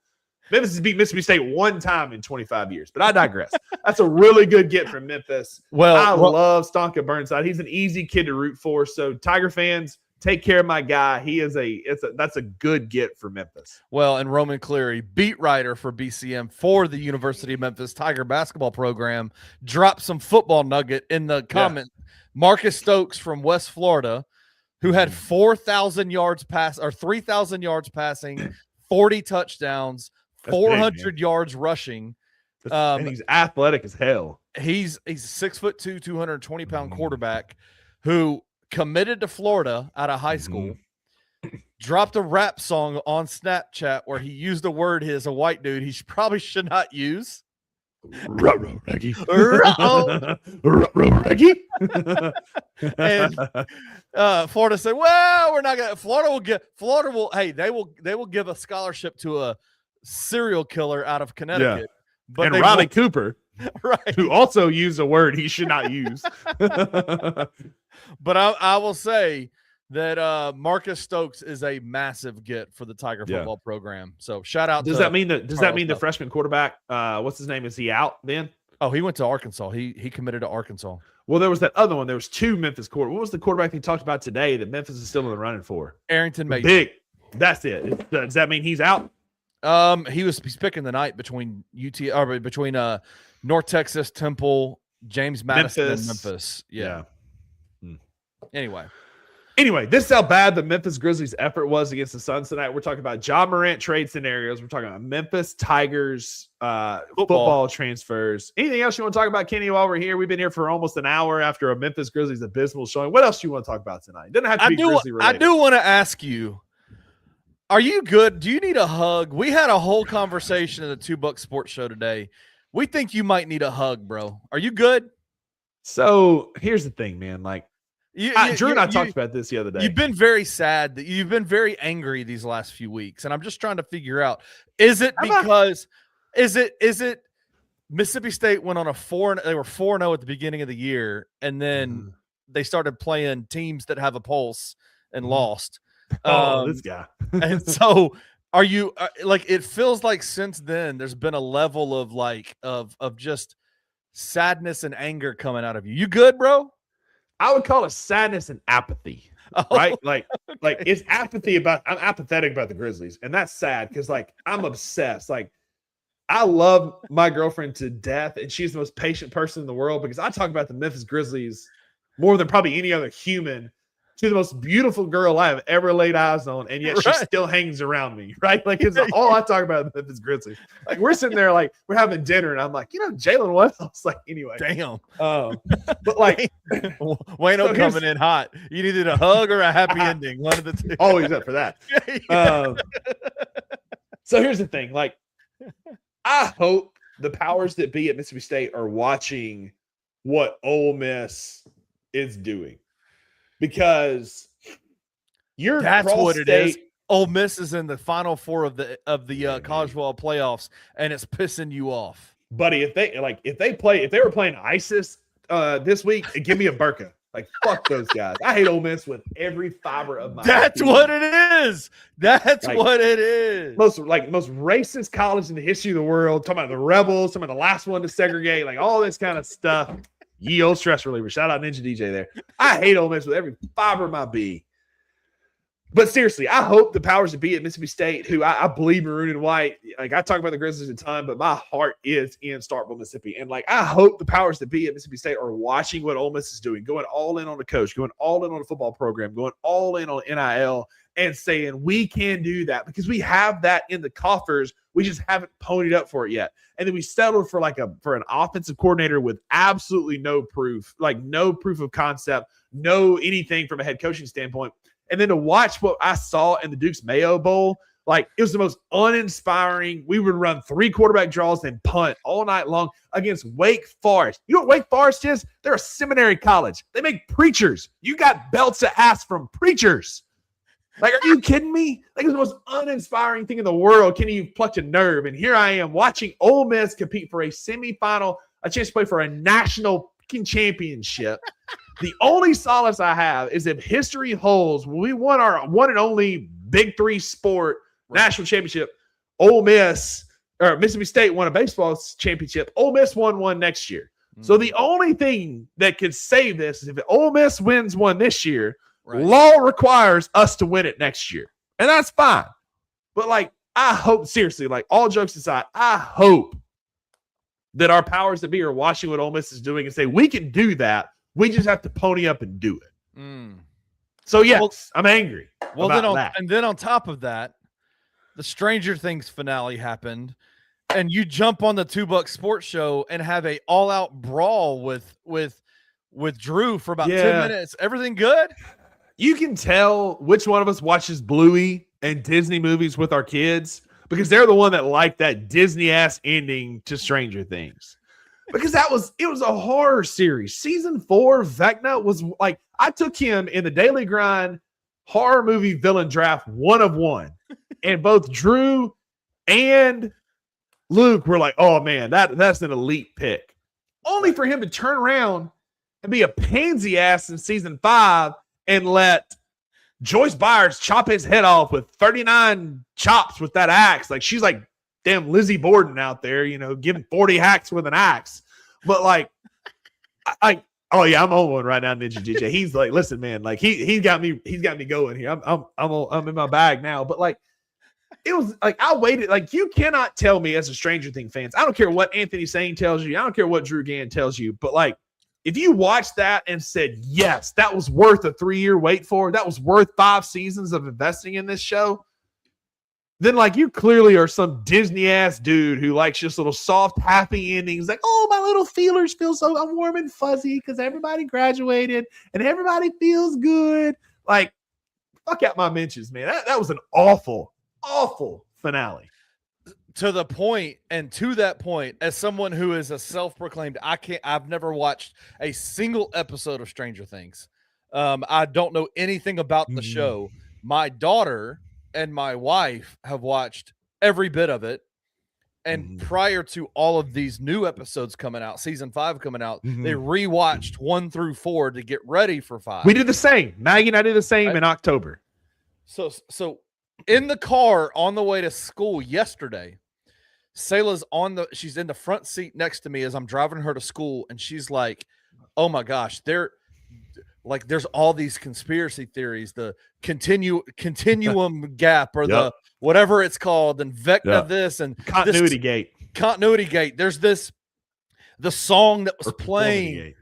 Memphis has beat Mississippi State one time in 25 years, but I digress. That's a really good get from Memphis. I love Stonka Burnside. He's an easy kid to root for. So Tiger fans, take care of my guy. That's a good get for Memphis. Well, and Roman Cleary, beat writer for BCM for the University of Memphis Tiger basketball program, dropped some football nugget in the comment. Yeah. Marcus Stokes from West Florida, who had 4,000 yards pass or 3,000 yards passing, 40 touchdowns, 400 yards rushing. And he's athletic as hell. He's a 6'2", 220-pound quarterback who committed to Florida out of high school, dropped a rap song on Snapchat where he used a word as a white dude he probably should not use. Reggie. And Florida said, well, we're not gonna they will give a scholarship to a serial killer out of Connecticut. Yeah. But Riley Cooper, right, who also used a word he should not use. But I will say that Marcus Stokes is a massive get for the Tiger football program. So shout out. Does that mean the freshman quarterback? What's his name? Is he out then? Oh, he went to Arkansas. He committed to Arkansas. Well, there was that other one. There was two Memphis quarterbacks. What was the quarterback he talked about today that Memphis is still in the running for? Arrington Major. Big. That's it. Does that mean he's out? He's picking the night between North Texas, Temple, James Madison, and Memphis. Yeah. Anyway, this is how bad the Memphis Grizzlies' effort was against the Suns tonight. We're talking about Ja Morant trade scenarios. We're talking about Memphis Tigers football transfers. Anything else you want to talk about, Kenny, while we're here? We've been here for almost an hour after a Memphis Grizzlies abysmal showing. What else do you want to talk about tonight? It doesn't have to be Grizzly related. I do want to ask you, are you good? Do you need a hug? We had a whole conversation in the Two Buck Sports Show today. We think you might need a hug, bro. Are you good? So here's the thing, man. Like, Drew and I talked about this the other day. You've been very sad. You've been very angry these last few weeks, and I'm just trying to figure out: is it Mississippi State went on they were 4-0 at the beginning of the year, and then they started playing teams that have a pulse and lost. This guy. And so, are you it feels like since then there's been a level of just sadness and anger coming out of you. You good, bro? I would call it sadness and apathy. right? Like it's apathy about. I'm apathetic about the Grizzlies, and that's sad because like I'm obsessed. Like I love my girlfriend to death, and she's the most patient person in the world because I talk about the Memphis Grizzlies more than probably any other human. She's the most beautiful girl I have ever laid eyes on, and yet she still hangs around me, right? Like it's all I talk about the Memphis Grizzlies. Like we're sitting there, like we're having dinner, and I'm like, Jalen Wells. Like anyway, Damn. But like Wayno coming in hot. You needed a hug or a happy ending. One of the two. Always up for that. So here's the thing, like I hope the powers that be at Mississippi State are watching what Ole Miss is doing. Because that's what it is. Ole Miss is in the Final Four of the college football playoffs, and it's pissing you off, buddy. If they were playing ISIS this week, give me a burqa. Like fuck those guys. I hate Ole Miss with every fiber of my. That's being. What it is. That's like, what it is. Most racist college in the history of the world. Talking about the rebels. Talking about the last one to segregate. Like all this kind of stuff. Ye old stress reliever. Shout out Ninja DJ there. I hate Ole Miss with every fiber of my being. But seriously, I hope the powers that be at Mississippi State, who I believe maroon and white, like I talk about the Grizzlies a ton, but my heart is in Starkville, Mississippi. And like I hope the powers that be at Mississippi State are watching what Ole Miss is doing, going all in on the coach, going all in on the football program, going all in on NIL, and saying we can do that because we have that in the coffers. We just haven't ponied up for it yet. And then we settled for an offensive coordinator with absolutely no proof, like no proof of concept, no anything from a head coaching standpoint. And then to watch what I saw in the Duke's Mayo Bowl, like it was the most uninspiring. We would run 3 quarterback draws and punt all night long against Wake Forest. You know what Wake Forest is? They're a seminary college. They make preachers. You got belts of ass from preachers. Like, are you kidding me? Like, it's the most uninspiring thing in the world. Can you pluck a nerve? And here I am watching Ole Miss compete for a semifinal, a chance to play for a national championship. The only solace I have is if history holds, when we won our one and only Big 3 sport national championship, Ole Miss or Mississippi State won a baseball championship. Ole Miss won one next year. So the only thing that could save this is if Ole Miss wins one this year, law requires us to win it next year. And that's fine. But like, I hope, seriously, like all jokes aside, I hope that our powers that be are watching what Ole Miss is doing and say, we can do that. We just have to pony up and do it. So yes, I'm angry. Well, then on top of that, the Stranger Things finale happened, and you jump on the $2 Sports Show and have a all-out brawl with Drew for about 10 minutes. Everything good? You can tell which one of us watches Bluey and Disney movies with our kids because they're the one that liked that Disney-ass ending to Stranger Things. Because it was a horror series. Season 4, Vecna was like, I took him in the Daily Grind horror movie villain draft 1 of 1. And both Drew and Luke were like, oh man, that's an elite pick. Only for him to turn around and be a pansy ass in season 5 and let Joyce Byers chop his head off with 39 chops with that axe. Like she's like damn Lizzie Borden out there, giving 40 hacks with an axe. But like, I'm on one right now, Ninja DJ. He's like, listen, man, like he's got me going here. I'm in my bag now. But like, it was like I waited. Like you cannot tell me as a Stranger Things fans. I don't care what Anthony Sane tells you. I don't care what Drew Gann tells you. But like, if you watched that and said, yes, that was worth a 3-year wait for, that was worth 5 seasons of investing in this show, then like you clearly are some Disney ass dude who likes just little soft, happy endings. Like, oh, my little feelers feel so warm and fuzzy because everybody graduated and everybody feels good. Like, fuck out my mentions, man. That was an awful, awful finale. To the point, and to that point, as someone who is a self-proclaimed, I've never watched a single episode of Stranger Things. I don't know anything about the show. My daughter and my wife have watched every bit of it. And prior to all of these new episodes coming out, season 5 coming out, they rewatched 1 through 4 to get ready for 5. We did the same. Maggie and I did the same in October. So in the car on the way to school yesterday, Selah's she's in the front seat next to me as I'm driving her to school. And she's like, oh my gosh, like there's all these conspiracy theories, the continuum gap or the whatever it's called, and Vecna this and continuity gate. There's the song that was playing.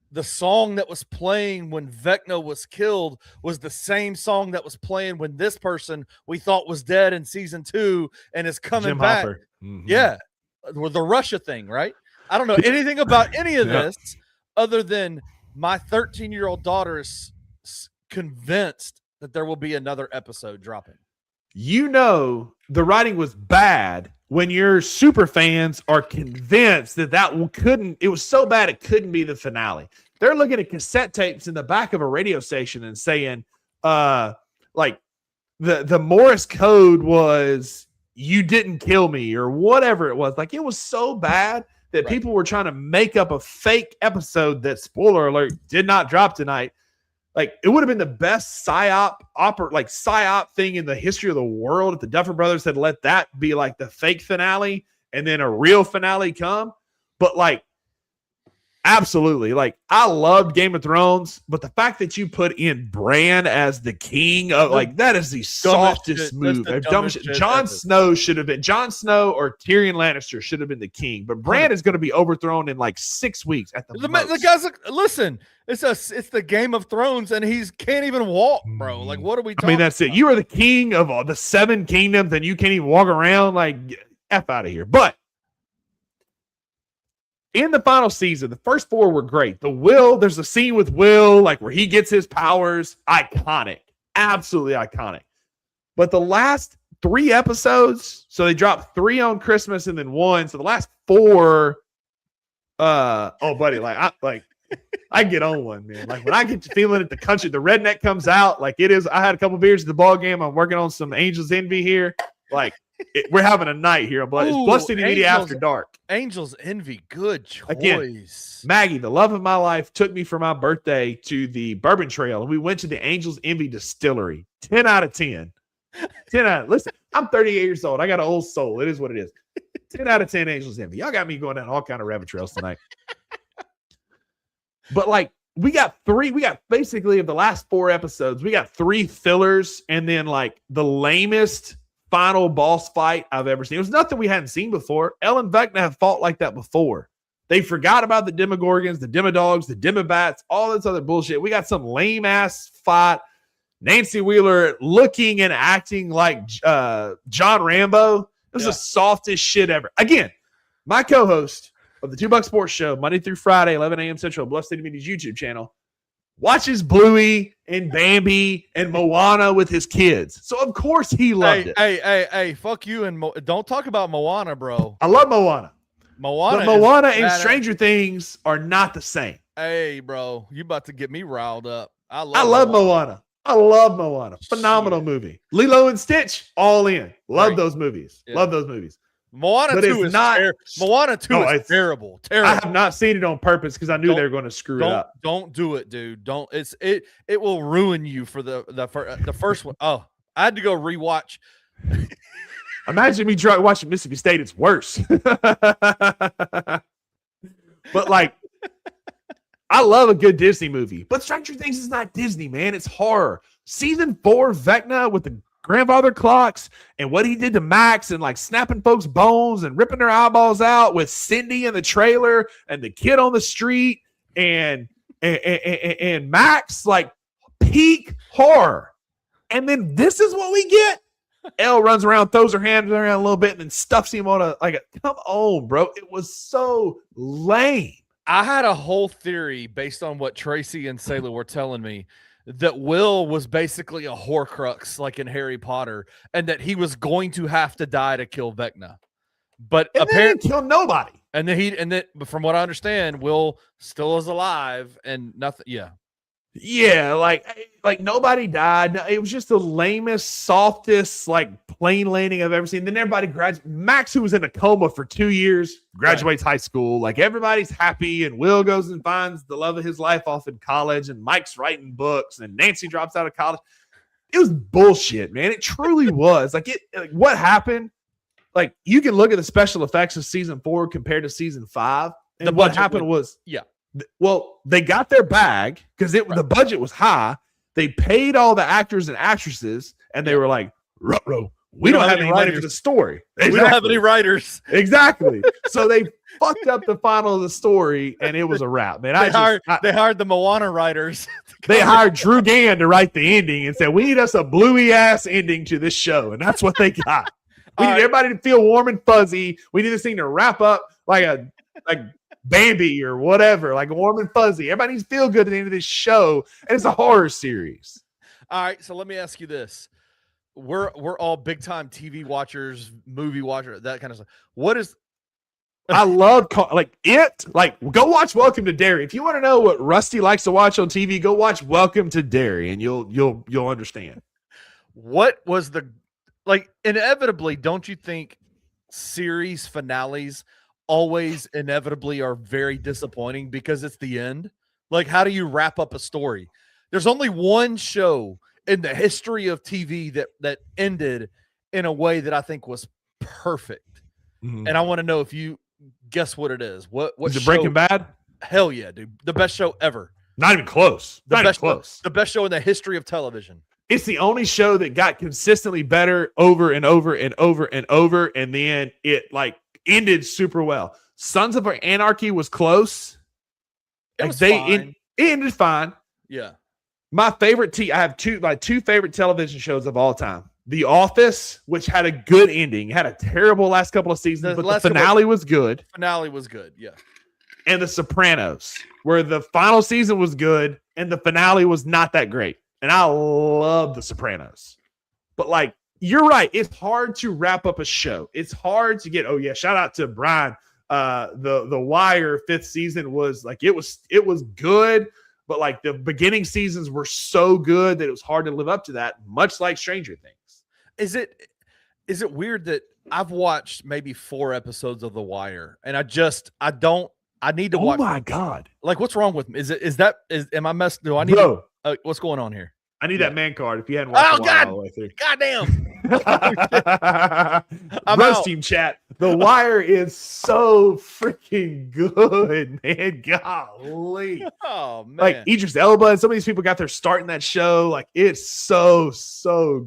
The song that was playing when Vecna was killed was the same song that was playing when this person we thought was dead in season 2 and is coming Jim back. Hopper. Mm-hmm. Yeah. With the Russia thing, right? I don't know anything about any of this other than my 13-year-old daughter is convinced that there will be another episode dropping. You know, the writing was bad when your super fans are convinced that it was so bad it couldn't be the finale. They're looking at cassette tapes in the back of a radio station and saying, like the Morse code was "you didn't kill me" or whatever it was. Like, it was so bad that people were trying to make up a fake episode that, spoiler alert, did not drop tonight. Like, it would have been the best psyop thing in the history of the world if the Duffer Brothers had let that be like the fake finale and then a real finale come. But like, absolutely. Like, I loved Game of Thrones, but the fact that you put in Bran as the king of, like, that is the softest move. Jon Snow or Tyrion Lannister should have been the king, but Bran is going to be overthrown in like 6 weeks at the most. The guy's like, listen, it's the Game of Thrones, and he can't even walk, bro. Like, what are we talking that's about? it. You are the king of all the 7 kingdoms, and you can't even walk around. Like, F out of here. But in the final season, the first 4 were great. There's a scene with Will, like, where he gets his powers. Iconic. Absolutely iconic. But the last 3 episodes, so they dropped 3 on Christmas and then 1. So the last 4, buddy, I get on one, man. Like, when I get to feeling it, the redneck comes out. Like, it is. I had a couple beers at the ball game. I'm working on some Angels Envy here. Like, we're having a night here. But it's Bluff City Media After Dark. Angels Envy, good choice. Again, Maggie, the love of my life, took me for my birthday to the Bourbon Trail, and we went to the Angels Envy Distillery. 10 out of 10. 10 out. Listen, I'm 38 years old. I got an old soul. It is what it is. 10 out of 10 Angels Envy. Y'all got me going down all kind of rabbit trails tonight. But like, we got basically, of the last 4 episodes, we got 3 fillers and then like the lamest final boss fight I've ever seen. It was nothing we hadn't seen before. Ellen Vecna have fought like that before. They forgot about the Demogorgons, the Demodogs, the Demobats, all this other bullshit. We got some lame ass fight. Nancy Wheeler looking and acting like John Rambo. It was the softest shit ever. Again, my co-host of the $2 Sports Show, Monday through Friday, 11 a.m. Central, Bluff City Media's YouTube channel, watches Bluey and Bambi and Moana with his kids. So, of course, he loved it. Hey, fuck you. And don't talk about Moana, bro. I love Moana. Moana and Stranger Things are not the same. Hey, bro, you about to get me riled up. I love Moana. I love Moana. Phenomenal movie. Lilo and Stitch, all in. Love those movies. Yeah. Love those movies. Moana 2 is not. Moana 2 is terrible. Terrible. I have not seen it on purpose because I knew they were going to screw it up. Don't do it, dude. Don't. It will ruin you for the first one. Oh, I had to go rewatch. Imagine me watching Mississippi State. It's worse. But like, I love a good Disney movie. But Stranger Things is not Disney, man. It's horror. Season 4, Vecna with the grandfather clocks and what he did to Max and like snapping folks' bones and ripping their eyeballs out with Cindy in the trailer and the kid on the street and Max, like, peak horror. And then this is what we get. Elle runs around, throws her hands around a little bit, and then stuffs him on come on, bro. It was so lame. I had a whole theory based on what Tracy and Sailor were telling me, that Will was basically a Horcrux like in Harry Potter, and that he was going to have to die to kill Vecna. But apparently kill nobody. And then from what I understand, Will still is alive and nothing. Yeah. Yeah, like nobody died. It was just the lamest, softest, like, plane landing I've ever seen. Then everybody graduates. Max, who was in a coma for 2 years, graduates high school. Like, everybody's happy, and Will goes and finds the love of his life off in college, and Mike's writing books, and Nancy drops out of college. It was bullshit, man. It truly was. Like, what happened? Like, you can look at the special effects of season 4 compared to season 5, and what happened was Well, they got their bag because the budget was high. They paid all the actors and actresses, and they were like, "Ruh-roh, we don't have any money for the story. Exactly. We don't have any writers." Exactly. So they fucked up the final of the story, and it was a wrap. Man, they hired the Moana writers. They hired Drew Gann to write the ending and said, "We need us a bluey ass ending to this show," and that's what they got. We need everybody to feel warm and fuzzy. We need this thing to wrap up like Bambi or whatever, like warm and fuzzy. Everybody needs to feel good at the end of this show, and it's a horror series. All right, so let me ask you this: we're all big time TV watchers, movie watchers, that kind of stuff. What is? I love go watch Welcome to Derry. If you want to know what Rusty likes to watch on TV, go watch Welcome to Derry, and you'll understand. What was inevitably, don't you think series finales always inevitably are very disappointing because it's the end? Like, how do you wrap up a story? There's only one show in the history of TV that ended in a way that I think was perfect. Mm-hmm. And I want to know if you guess what it is. What is it? Breaking Bad? Hell yeah, dude. The best show ever. Not even close. The best show in the history of television. It's the only show that got consistently better over and over and over and over, and then it ended super well. Sons of Anarchy was close. It ended fine. Yeah. My favorite I have two favorite television shows of all time. The Office, which had a good ending, had a terrible last couple of seasons, but the finale was good. Finale was good, yeah. And The Sopranos, where the final season was good and the finale was not that great. And I love The Sopranos. But you're right. It's hard to wrap up a show. It's hard to get, shout out to Brian. The Wire 5th season was it was good, but the beginning seasons were so good that it was hard to live up to that, much like Stranger Things. Is it weird that I've watched maybe 4 episodes of The Wire and I need to watch. Oh my God. What's wrong with me? Am I messed? Do I need what's going on here? I need that man card if you hadn't watched God, all the way through. Goddamn. Roast Team chat. The Wire is so freaking good, man. Golly. Oh, man. Idris Elba and some of these people got their start in that show. It's so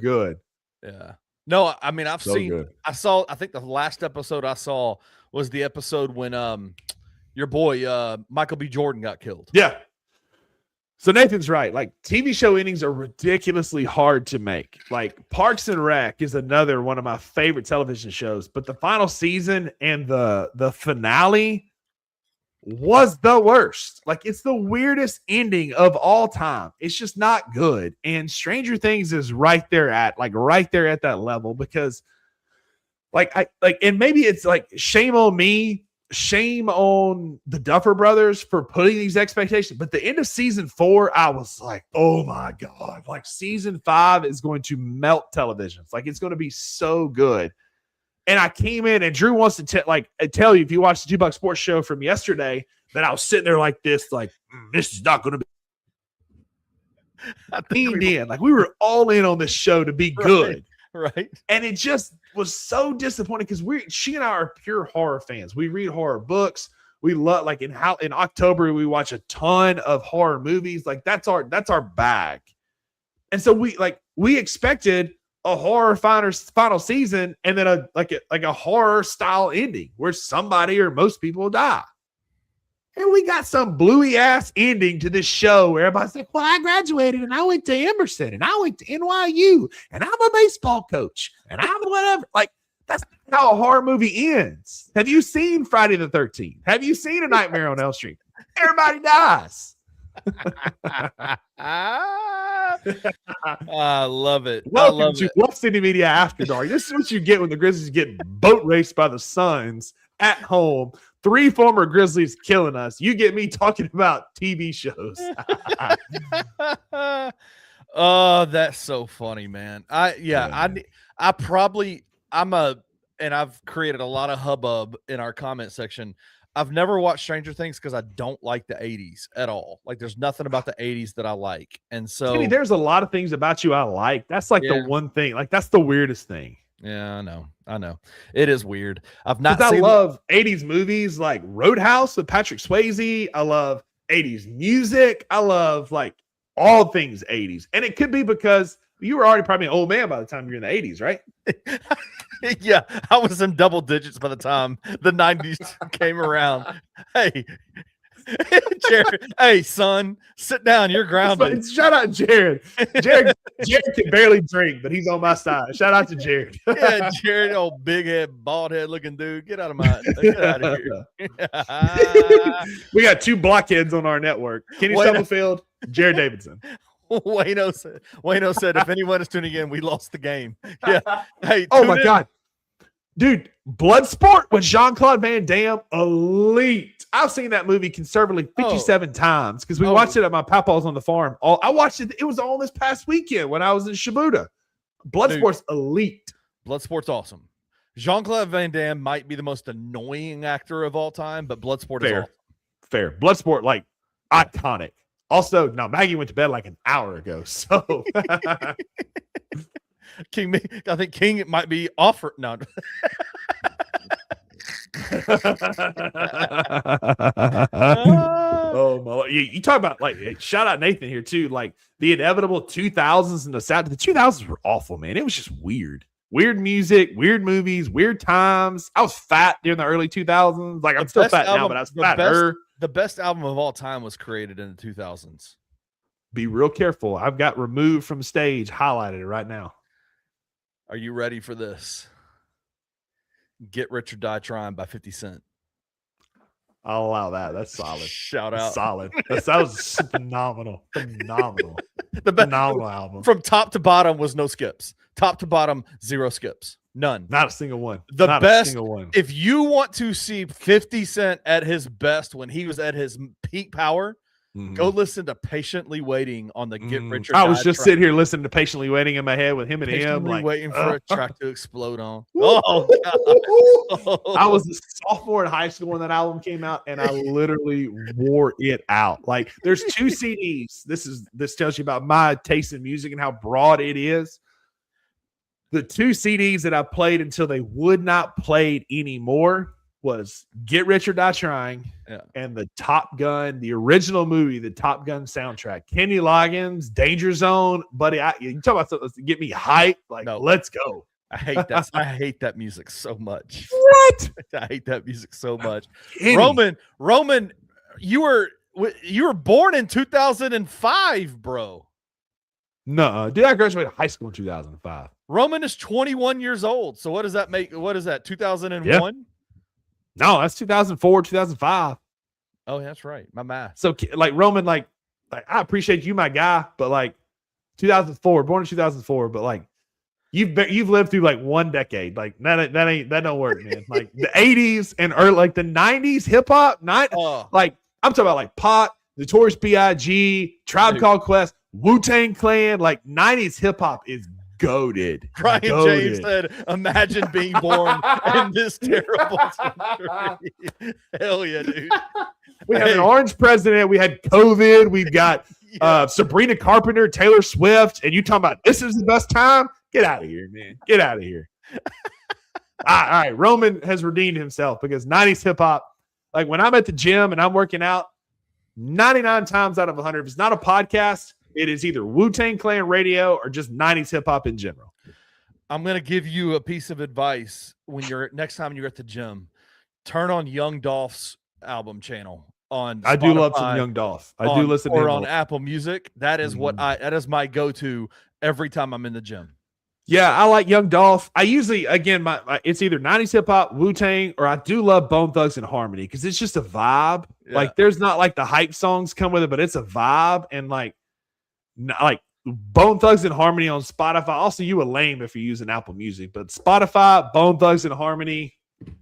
good. Yeah. No, I mean, I think the last episode I saw was the episode when your boy Michael B. Jordan got killed. Yeah. So Nathan's right. TV show endings are ridiculously hard to make. Parks and Rec is another one of my favorite television shows, but the final season and the finale was the worst. It's the weirdest ending of all time. It's just not good. And Stranger Things is right there at that level because and maybe it's shame on me. Shame on the Duffer Brothers for putting these expectations. But the end of season 4, I was like, oh my God. Season 5 is going to melt televisions. It's going to be so good. And I came in and Drew wants to tell you, if you watched the $2 Sports Show from yesterday, that I was sitting there this is not going to be we were all in on this show to be good. Right. And it just was so disappointing because she and I are pure horror fans. We read horror books. We love in October we watch a ton of horror movies. That's our bag. And so we expected a horror final season and then a horror style ending where somebody or most people die. And we got some bluey ass ending to this show where everybody's like, well, I graduated and I went to Emerson and I went to NYU and I'm a baseball coach and I'm whatever. That's how a horror movie ends. Have you seen Friday the 13th? Have you seen A Nightmare on Elm Street? Everybody dies. I love it. Welcome to Bluff City Media After Dark. This is what you get when the Grizzlies get boat raced by the Suns at home. 3 former Grizzlies killing us. You get me talking about TV shows. Oh, that's so funny, man. And I've created a lot of hubbub in our comment section. I've never watched Stranger Things because I don't like the 80s at all. There's nothing about the 80s that I like. And so Timmy, there's a lot of things about you I like. That's the one thing. That's the weirdest thing. Yeah, I know. It is weird. I love 80s movies like Roadhouse with Patrick Swayze. I love 80s music. I love like all things 80s. And it could be because you were already probably an old man by the time you're in the 80s, right? Yeah, I was in double digits by the time the 90s came around. Hey, Jared, hey, son, sit down. You're grounded. Shout out Jared. Jared can barely drink, but he's on my side. Shout out to Jared. Yeah, Jared, old big head, bald head looking dude. Get out of here. We got 2 blockheads on our network. Kenny Stubblefield, Jared Davidson. Wayno said, if anyone is tuning in, we lost the game. Yeah. Hey, oh my God. Dude, Bloodsport with Jean-Claude Van Damme, elite. I've seen that movie conservatively 57 times because we watched it at my papa's on the farm. I watched it. It was on this past weekend when I was in Shibuya. Bloodsport's elite. Bloodsport's awesome. Jean-Claude Van Damme might be the most annoying actor of all time, but Bloodsport is awesome. Fair. Bloodsport, like, iconic. Also, no, Maggie went to bed like an hour ago, so... I think King might be offered. No. Oh my! You talk about like shout out Nathan here too. Like the inevitable 2000s and the 2000s were awful, man. It was just weird music, weird movies, weird times. I was fat during the early 2000s. Like I'm still fat now, but I was fatter. The best album of all time was created in the 2000s. Be real careful. I've got Removed from Stage highlighted right now. Are you ready for this? Get Rich or Die Trying by 50 Cent. I'll allow that. That's solid. Shout out. Solid. That was phenomenal. Phenomenal. Phenomenal album. From top to bottom was no skips. Top to bottom, 0 skips. None. Not a single one. Not best. A single one. If you want to see 50 Cent at his best when he was at his peak power, go listen to Patiently Waiting on the Get Rich or Die. I was just sitting here listening to Patiently Waiting in my head with him and him. Like, waiting for a track to explode on. I was a sophomore in high school when that album came out, and I literally wore it out. Like, there's 2 CDs. This tells you about my taste in music and how broad it is. The 2 CDs that I played until they would not play it anymore was Get Rich or Die Trying and the Top Gun, the original movie, the Top Gun soundtrack. Kenny Loggins, Danger Zone, buddy. You talk about something to get me hyped. Like, let's go. I hate that. I hate that music so much. What? I hate that music so much. Kenny. Roman, you were born in 2005, bro. No, dude, I graduated high school in 2005. Roman is 21 years old. So what does that make? What is that? 2001? Yeah. No, that's 2004, 2005. Oh, that's right. My math. So, like, Roman, like I appreciate you, my guy, but like 2004, born in 2004, but like you've lived through like 1 decade. Like that don't work, man. Like the 80s and early, like the 90s hip hop, like I'm talking about like Pot, Notorious B.I.G., Tribe Called Quest, Wu-Tang Clan. Like 90s hip hop is goated. Brian James said, imagine being born in this terrible country. Hell yeah, dude. We have an orange president. We had COVID. We've got Sabrina Carpenter, Taylor Swift, and you talking about this is the best time? Get out of here, man. Get out of here. All right. Roman has redeemed himself because 90s hip hop, like when I'm at the gym and I'm working out, 99 times out of 100, if it's not a podcast, it is either Wu-Tang Clan radio or just 90s hip hop in general. I'm going to give you a piece of advice when next time you're at the gym. Turn on Young Dolph's album channel on Spotify. I do love some Young Dolph. I do listen to him. Or on Apple Music. That is that is my go-to every time I'm in the gym. Yeah, I like Young Dolph. I usually, again, it's either 90s hip hop, Wu-Tang, or I do love Bone Thugs and Harmony because it's just a vibe. Yeah. Like there's not like the hype songs come with it, but it's a vibe. And like Bone Thugs and Harmony on Spotify. Also, you a lame if you're using Apple Music, but Spotify, Bone Thugs and Harmony,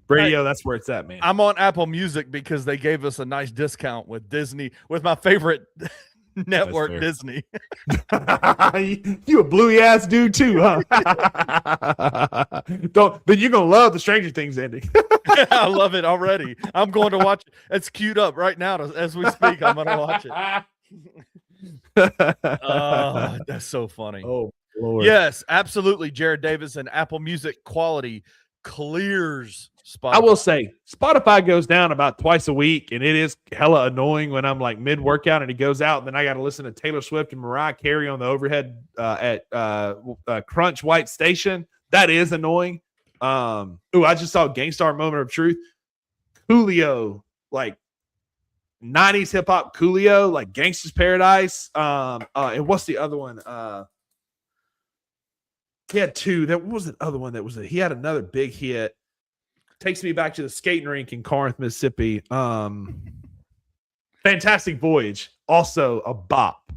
radio, that's where it's at, man. I'm on Apple Music because they gave us a nice discount with Disney, with my favorite network, Disney. You a bluey ass dude too, huh? Then you're gonna love the Stranger Things ending. I love it already. I'm going to watch it. It's queued up right now as we speak. I'm gonna watch it. Oh, that's so funny. Oh, Lord. Yes, absolutely. Jared Davis and Apple Music quality clears Spotify. I will say Spotify goes down about twice a week, and it is hella annoying when I'm like mid workout and it goes out, and then I got to listen to Taylor Swift and Mariah Carey on the overhead at Crunch White Station. That is annoying. I just saw Gangstar Moment of Truth. Coolio, like 90s hip hop Coolio, like Gangsta's Paradise. And what's the other one? He had two. What was the other one he had another big hit. Takes me back to the skating rink in Corinth, Mississippi. Fantastic Voyage, also a bop.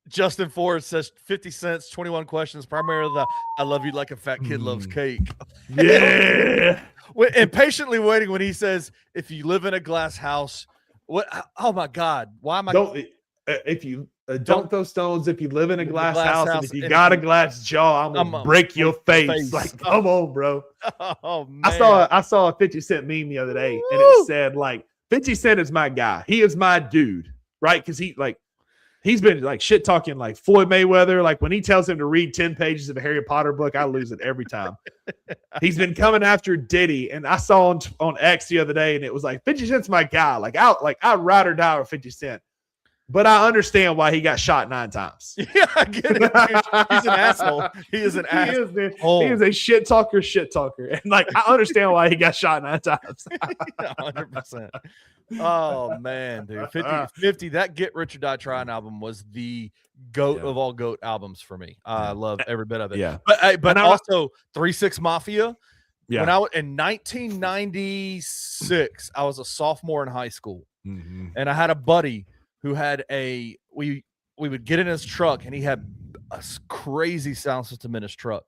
Justin Ford says 50 cents, 21 questions, primarily the I love you like a fat kid loves cake. Yeah. And patiently waiting when he says, if you live in a glass house, what? Oh my God. Why am I? Don't throw stones if you live in a glass house, and if you got a glass jaw, I'm gonna break your face. Like, come on, bro. Oh man. I saw a 50 Cent meme the other day, and it said like 50 Cent is my guy. He is my dude, right? Because he's been like shit talking like Floyd Mayweather. Like when he tells him to read 10 pages of a Harry Potter book, I lose it every time. He's been coming after Diddy, and I saw on X the other day, and it was like 50 Cent's my guy. Like I ride or die with 50 Cent. But I understand why he got shot 9 times. Yeah, I get it. He's an asshole. He is an asshole. He is a shit talker. And like, I understand why he got shot 9 times. 100%. Oh, man, dude. 50, that Get Rich or Die Trying album was the GOAT of all GOAT albums for me. I love every bit of it. Yeah. But also 3 6 Mafia. Yeah. When I was in 1996, I was a sophomore in high school. Mm-hmm. And I had a buddy who had we would get in his truck, and he had a crazy sound system in his truck,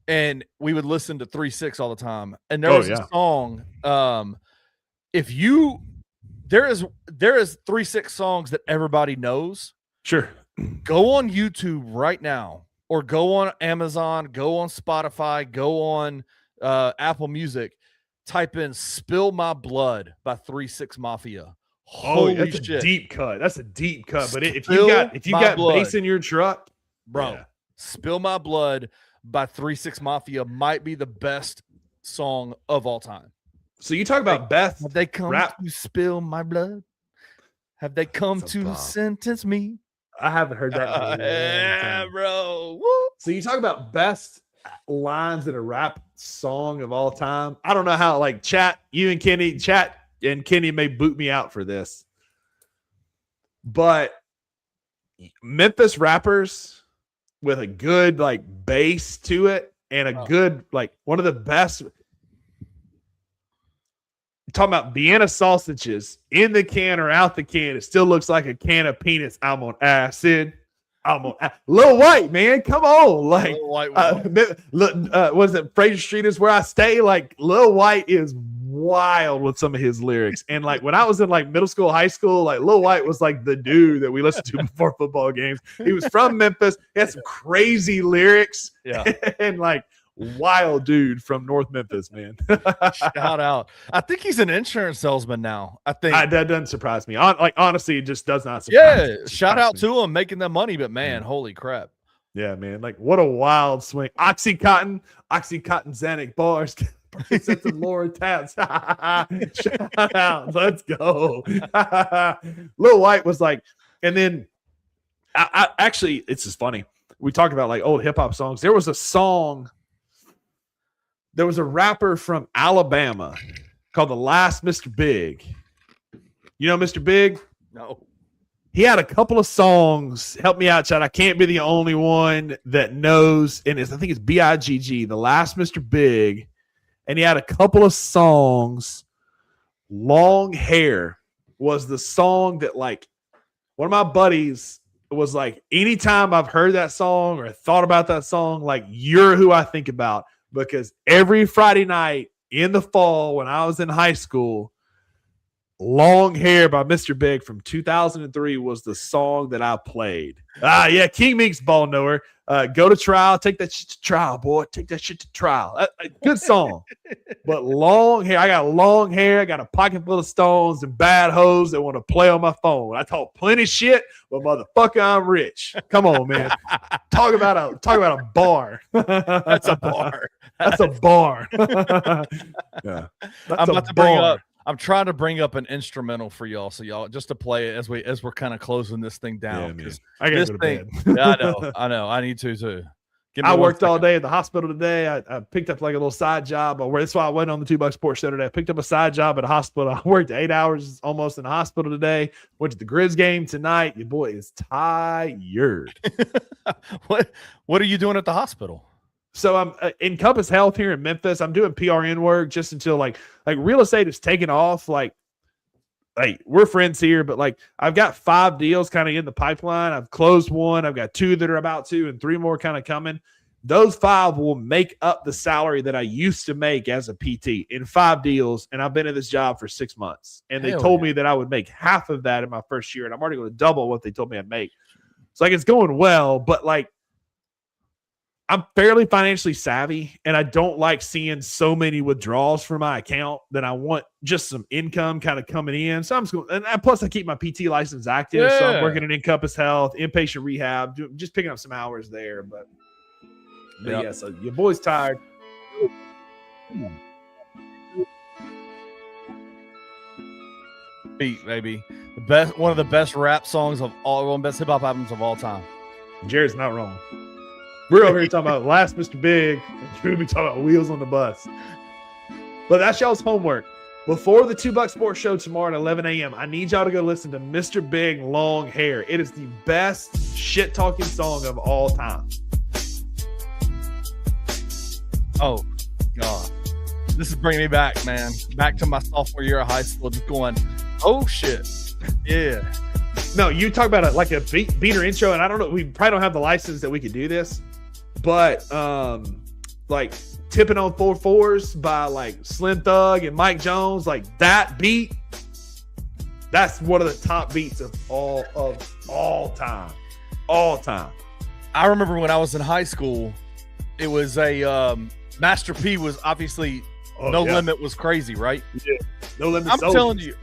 and we would listen to 3 6 all the time. And there was a song. There is 3 6 songs that everybody knows. Sure. Go on YouTube right now, or go on Amazon, go on Spotify, go on Apple Music, type in "Spill My Blood" by 3 6 Mafia. Holy that's shit. a deep cut. That's a deep cut. But if you got bass in your truck, bro, "Spill My Blood" by 3 6 Mafia might be the best song of all time. So you talk about Beth. Have they come to spill my blood? Have they come to sentence me? I haven't heard that. Yeah, bro. Woo. So you talk about best lines in a rap song of all time. I don't know how, like, chat and Kenny may boot me out for this, but Memphis rappers with a good like bass to it and a good, like, one of the best. Talking about Vienna sausages in the can or out the can, it still looks like a can of peanuts. I'm on acid. Lil White, man, come on! Like, was it Fraser Street is where I stay? Like, Lil White is wild with some of his lyrics, and like when I was in like middle school, high school, like Lil White was like the dude that we listened to before football games. He was from Memphis. He had some crazy lyrics, and like. Wild dude from North Memphis, man. Shout out. I think he's an insurance salesman now. I think that doesn't surprise me. Honestly, it just does not surprise me. Shout out to him making the money, but man, holy crap. Yeah, man. Like, what a wild swing. Oxycontin Xanax bars. Sets of Laura Tabs. Shout out. Let's go. Lil White was like, and then I actually, it's just funny. We talk about like old hip hop songs. There was a rapper from Alabama called The Last Mr. Big. You know Mr. Big? No. He had a couple of songs. Help me out, Chad. I can't be the only one that knows. And I think it's B-I-G-G, The Last Mr. Big. And he had a couple of songs. Long Hair was the song that, like, one of my buddies was like, anytime I've heard that song or thought about that song, like, you're who I think about. Because every Friday night in the fall when I was in high school, Long Hair by Mr. Big from 2003 was the song that I played. Yeah, King Meek's ball knower. Go to trial. Take that shit to trial, boy. Take that shit to trial. Good song. But long hair. I got long hair. I got a pocket full of stones and bad hoes that want to play on my phone. I talk plenty shit, but motherfucker, I'm rich. Come on, man. Talk about a bar. That's a bar. That's a bar. Yeah. I'm trying to bring up an instrumental for y'all, so y'all just to play it as we're kind of closing this thing down. Yeah, I gotta go to bed. I know. I need to too. I worked all day at the hospital today. I picked up like a little side job. That's why I went on the $2 Sports Show today. I picked up a side job at a hospital. I worked 8 hours almost in the hospital today. Went to the Grizz game tonight. Your boy is tired. What are you doing at the hospital? So I'm in Compass Health here in Memphis. I'm doing PRN work just until like real estate is taking off. Like we're friends here, but like I've got 5 deals kind of in the pipeline. I've closed 1. I've got 2 that are about to, and 3 more kind of coming. Those 5 will make up the salary that I used to make as a PT in 5 deals. And I've been in this job for 6 months. And they told me that I would make half of that in my first year. And I'm already going to double what they told me I'd make. So like it's going well, but like I'm fairly financially savvy, and I don't like seeing so many withdrawals from my account that I want just some income kind of coming in. So I'm just going, and plus I keep my PT license active. So I'm working in Encompass Health, inpatient rehab, just picking up some hours there. But yeah, so your boy's tired. Beat, baby. One of the best rap songs of all, one of the best hip hop albums of all time. Jared's not wrong. We're over here talking about Last Mr. Big, and you're going to be talking about Wheels on the Bus. But that's y'all's homework. Before the $2 Sports Show tomorrow at 11 a.m., I need y'all to go listen to Mr. Big Long Hair. It is the best shit-talking song of all time. Oh, God. This is bringing me back, man. Back to my sophomore year of high school, just going, oh, shit. Yeah. No, you talk about like a beater intro, and I don't know, we probably don't have the license that we could do this, but like Tipping on 4/4s by like Slim Thug and Mike Jones, like that beat, that's one of the top beats of all time. All time. I remember when I was in high school, it was a Master P was obviously No Limit was crazy, right? Yeah. No Limit.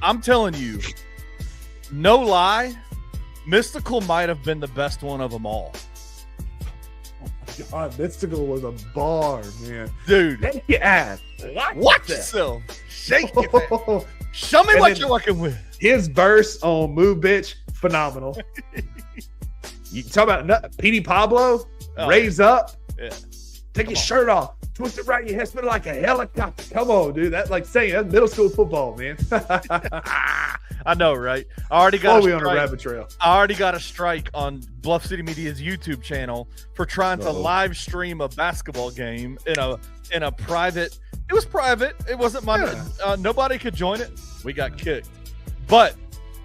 I'm telling you, no lie, Mystical might have been the best one of them all. God, Mystical was a bar, man. Dude. Take your ass. Watch yourself. Shake it. Show me what you're working with. His verse on Move Bitch, phenomenal. You talk about Petey Pablo, Raise Up. Yeah. Take your shirt off. Twist it right in your head, spin it like a helicopter. Come on, dude. That's like saying that's middle school football, man. I know, right? I already got on a rabbit trail. I already got a strike on Bluff City Media's YouTube channel for trying to live stream a basketball game in a private. It was private. It wasn't my. Nobody could join it. We got kicked. But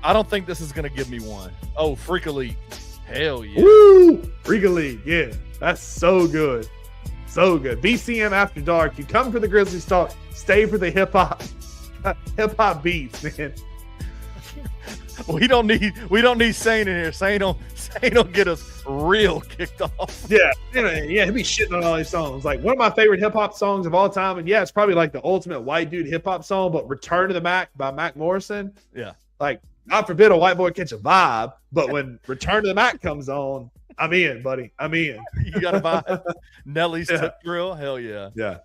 I don't think this is gonna give me one. Oh, Freak Elite. Hell yeah. Woo! Freak Elite. Yeah, that's so good. So good. BCM After Dark. You come for the Grizzlies talk, stay for the hip hop beats, man. We don't need Sane in here. Sane don't get us real kicked off. Yeah, he'll be shitting on all these songs. Like one of my favorite hip hop songs of all time, and yeah, it's probably like the ultimate white dude hip hop song, but Return to the Mac by Mac Morrison. Yeah. Like, God forbid a white boy catch a vibe, but when Return to the Mac comes on, I'm in, buddy. I'm in. You got a vibe. Nelly's Tip Drill. Hell yeah. Yeah.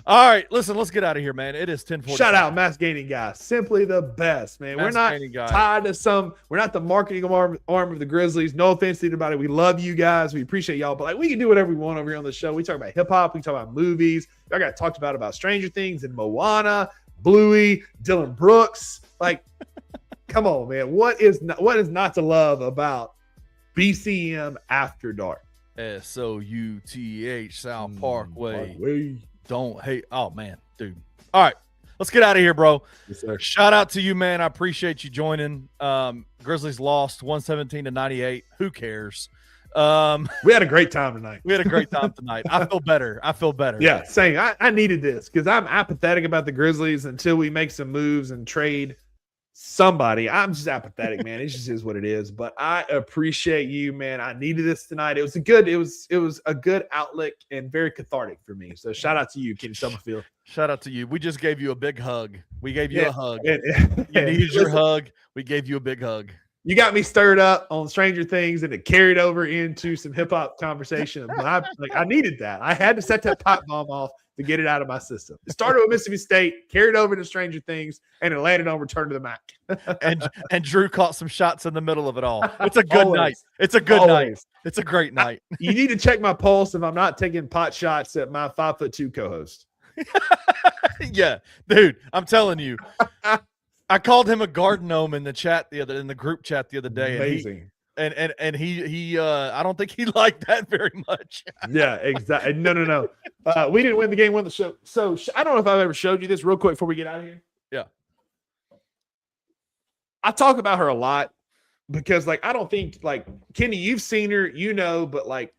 All right, listen, let's get out of here, man. It is 10:40. Shout out Mass Gaining Guys. Simply the best, man. We're not tied to we're not the marketing arm of the Grizzlies. No offense to anybody. We love you guys. We appreciate y'all. But like we can do whatever we want over here on the show. We talk about hip hop. We talk about movies. I got talked about Stranger Things and Moana, Bluey, Dylan Brooks. Like, come on, man. What is not to love about BCM After Dark? SOUTH South Parkway. Don't hate. Oh, man, dude. All right. Let's get out of here, bro. Yes, sir. Shout out to you, man. I appreciate you joining. Grizzlies lost 117-98. Who cares? We had a great time tonight. I feel better. Yeah, saying I needed this because I'm apathetic about the Grizzlies until we make some moves and trade somebody. I'm just apathetic, man. It just is what it is. But I appreciate you, man. I needed this tonight. It was a good outlet and very cathartic for me. So shout out to you, Kenny Summerfield. Shout out to you. We just gave you a big hug. We gave you a hug. You needed your hug. We gave you a big hug. You got me stirred up on Stranger Things, and it carried over into some hip hop conversation. But I needed that. I had to set that pipe bomb off to get it out of my system. It started with Mississippi State, carried over to Stranger Things, and it landed on Return to the Mac. and Drew caught some shots in the middle of it all. It's a good night. It's a good night. It's a great night. You need to check my pulse if I'm not taking pot shots at my 5'2" co-host. Yeah, dude, I'm telling you. I called him a garden gnome in the group chat the other day. Amazing. And he I don't think he liked that very much. Yeah, exactly. No. We didn't win the game, won the show. So I don't know if I've ever showed you this real quick before we get out of here. Yeah. I talk about her a lot because I don't think Kenny, you've seen her, but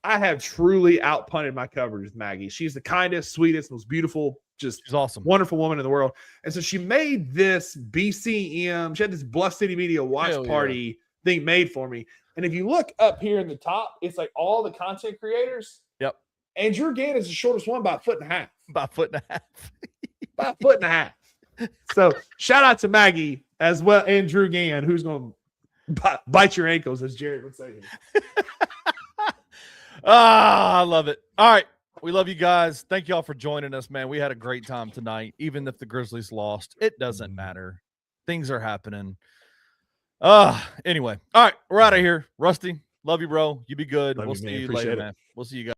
I have truly outpunted my coverage with Maggie. She's the kindest, sweetest, most beautiful, she's awesome, wonderful woman in the world. And so she made this BCM. She had this Bluff City Media watch party thing made for me. And if you look up here in the top, it's all the content creators. Yep. And Drew Gann is the shortest one by a foot and a half. By a foot and a half. By a foot and a half. So shout out to Maggie as well and Drew Gann, who's going to bite your ankles, as Jared would say. I love it. All right. We love you guys. Thank y'all for joining us, man. We had a great time tonight. Even if the Grizzlies lost, it doesn't matter. Things are happening. Anyway. All right. We're out of here. Rusty, love you, bro. You be good. We'll see you later, man. We'll see you guys.